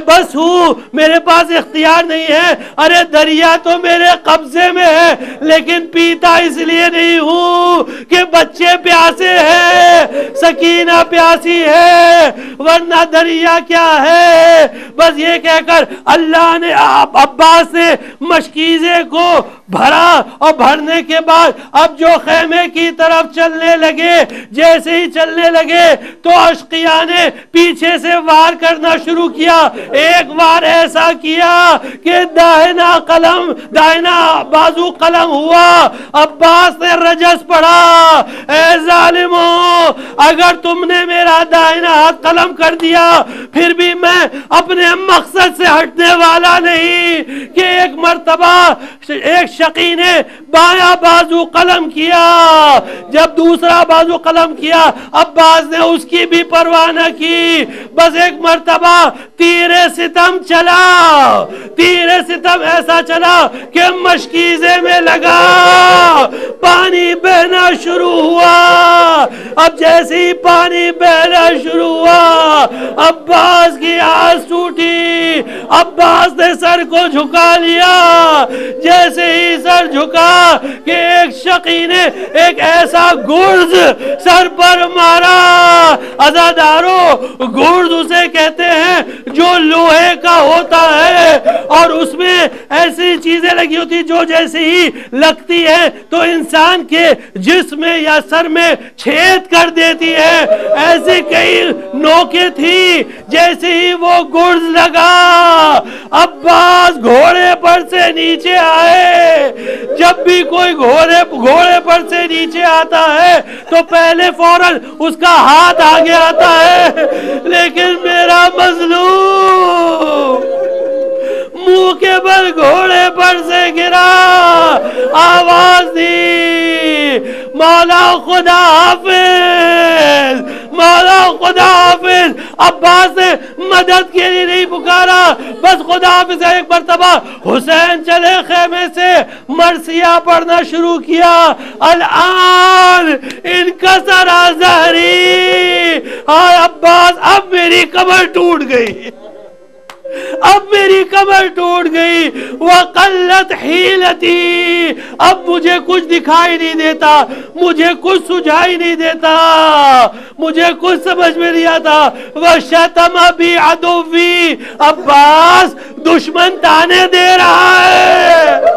بس ہوں، میرے پاس اختیار نہیں ہے؟ ارے دریا تو میرے قبضے میں ہے، لیکن پیتا اس لیے نہیں ہوں کہ بچے پیاسے ہیں، سکینہ پیاسی ہے، ورنہ دریا کیا ہے؟ بس یہ کہہ کر اللہ نے عباس نے مشکیزے کو بھرا، اور بھرنے کے بعد اب جو خیمے کی طرف چلنے لگے، جیسے جیسے ہی چلنے لگے تو اشقیاء نے پیچھے سے وار کرنا شروع کیا. ایک وار ایسا کیا کہ دائنا بازو قلم ہوا. عباس نے رجس پڑھا، اے ظالموں، اگر تم نے میرا دائنا ہاتھ قلم کر دیا پھر بھی میں اپنے مقصد سے ہٹنے والا نہیں. کہ ایک مرتبہ ایک شقی نے بایاں بازو قلم کیا، جب دوسرا بازو قلم کیا عباس نے اس کی بھی پرواہ نہ کی. بس ایک مرتبہ تیر ستم چلا، تیر ستم ایسا چلا کہ مشکیزے میں لگا، پانی بہنا شروع ہوا. اب جیسے ہی پانی بہنا شروع ہوا عباس کی آس ٹوٹی. عباس نے سر کو جھکا لیا. جیسے ہی سر جھکا کہ ایک شقی نے ایک ایسا گرز سر پر مارا. عزاداروں، گرز اسے کہتے ہیں جو لوہے کا ہوتا ہے اور اس میں ایسی چیزیں لگی ہوتی جو جیسے ہی لگتی ہے تو انسان کے جسم میں یا سر میں چھید کر دیتی ہے. ایسی کئی نوکیں تھی. جیسے ہی وہ گرز لگا عباس گھوڑے پر سے نیچے آئے. جب بھی کوئی گھوڑے پر سے نیچے آتا ہے تو پہلے فوراً اس کا ہاتھ آگے آتا ہے، لیکن میرا مظلوم منہ کے بل گھوڑے پر سے گرا، آواز دی، مولا خدا حافظ، مولا خدا حافظ. عباس نے مدد کے لیے نہیں پکارا، بس خدا حافظ. ایک مرتبہ حسین چلے خیمے سے مرثیہ پڑھنا شروع کیا. الان انکسر ظہری، اور عباس اب میری کمر ٹوٹ گئی، اب میری کمر ٹوٹ گئی. وقلت حیلتی، اب مجھے کچھ دکھائی نہیں دیتا، مجھے کچھ سجھائی نہیں دیتا، مجھے کچھ سمجھ میں نہیں آتا. وشتم بی عدوی، عباس دشمن تانے دے رہا ہے.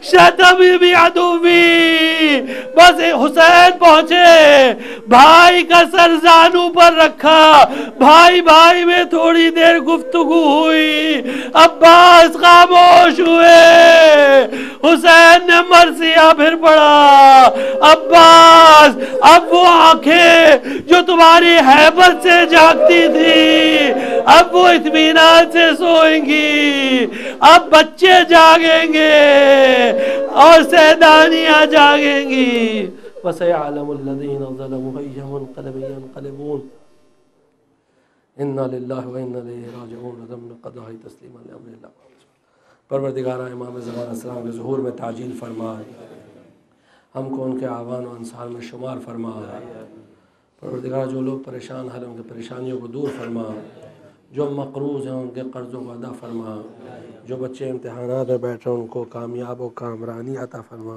شتم بی عدوی. بس حسین پہنچے، بھائی کا سر زانو پر رکھا، بھائی میں تھوڑی دیر گفتگو ہوئی. عباس خاموش ہوئے. حسین نے مرثیہ پھر پڑھا. عباس، اب وہ آنکھیں جو تمہاری ہیبت سے جاگتی تھی اب وہ اطمینان سے سوئیں گی. اب بچے جاگیں گے اور سیدانیاں جاگیں گی. وَسَيَعْلَمُ الَّذِينَ ظَلَمُوا أَيَّ مُنقَلَبٍ يَنقَلِبُونَ. اِنَّا لِلَّهِ وَإِنَّا إِلَيْهِ رَاجِعُونَ. ضمن قضاء تسلیما لِأَمْرِ اللَّهِ. پروردگارہ امام زمان السلام کے ظہور میں تعجیل فرما، ہم کو ان کے اعوان و انصار میں شمار فرما. پروردگار جو لوگ پریشان ہیں ان کے پریشانیوں کو دور فرما، جو مقروض ہیں ان کے قرضوں کو ادا فرما، جو بچے امتحانات میں بیٹھے ان کو کامیاب و کامرانی عطا فرما.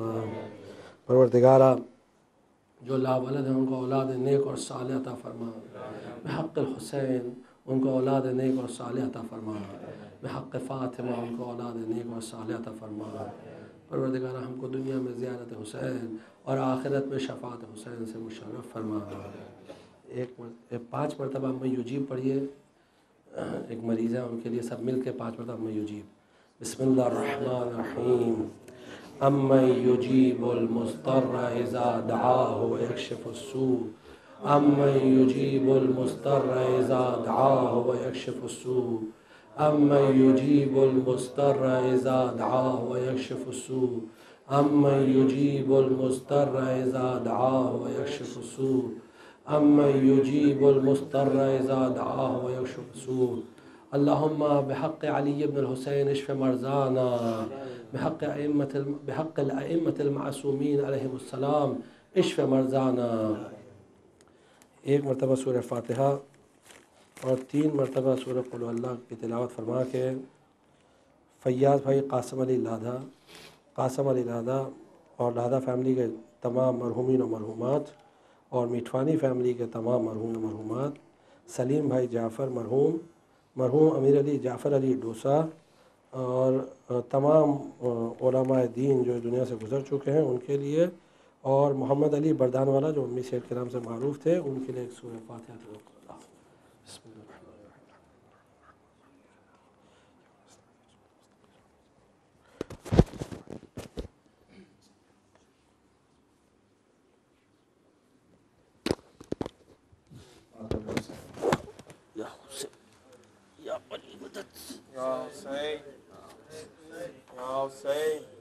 پروردگارہ جو لاولد ہیں ان کو اولاد نیک اور صالح عطا فرما. بحق الحسین ان کو اولاد نیک اور صالح عطا فرما. بحق فاطمہ ان کو اولاد نیک اور صالح عطا فرما. پروردگارہ ہم کو دنیا میں زیارت حسین اور آخرت میں شفاعت حسین سے مشرف فرما. 5 مرتبہ اما یجیب پڑھیے. ایک مریض ہے ان کے لیے سب مل کے 5 مرتبہ اما یجیب. بسم اللہ الرحمن الرحیم. امن یجیب المضطر اذا دعاہ ویکشف السوء. امن یجیب المضطر اذا دعاہ ویکشف السوء. امن یجیب المضطر اذا دعاہ ویکشف السوء. امن یجیب المضطر اذا دعاہ ویکشف السوء. امن یجیب المضطر اذا دعاہ ویکشف السوء. اللہم بحق علی بن الحسین اشف مرضانا، بحق الائمة المعصومین علیہم السلام اشف مرضانا. 1 مرتبہ سورہ فاتحہ اور 3 مرتبہ سورہ قل اللہ کی تلاوت فرما کے فیاض بھائی قاسم علی لادا اور لادا فیملی کے تمام مرحومین و مرحومات اور میٹھوانی فیملی کے تمام مرحوم و مرحومات، سلیم بھائی جعفر مرحوم امیر علی جعفر علی ڈوسا اور تمام علماء دین جو دنیا سے گزر چکے ہیں ان کے لیے، اور محمد علی بردان والا جو امی سیٹ کے نام سے معروف تھے، ان کے لیے ایک سورہ فاتحہ تلاوت کرتا ہوں۔ بسم اللہ الرحمن الرحیم۔ یا حسین یا علی مدد، یا حسین یا حسین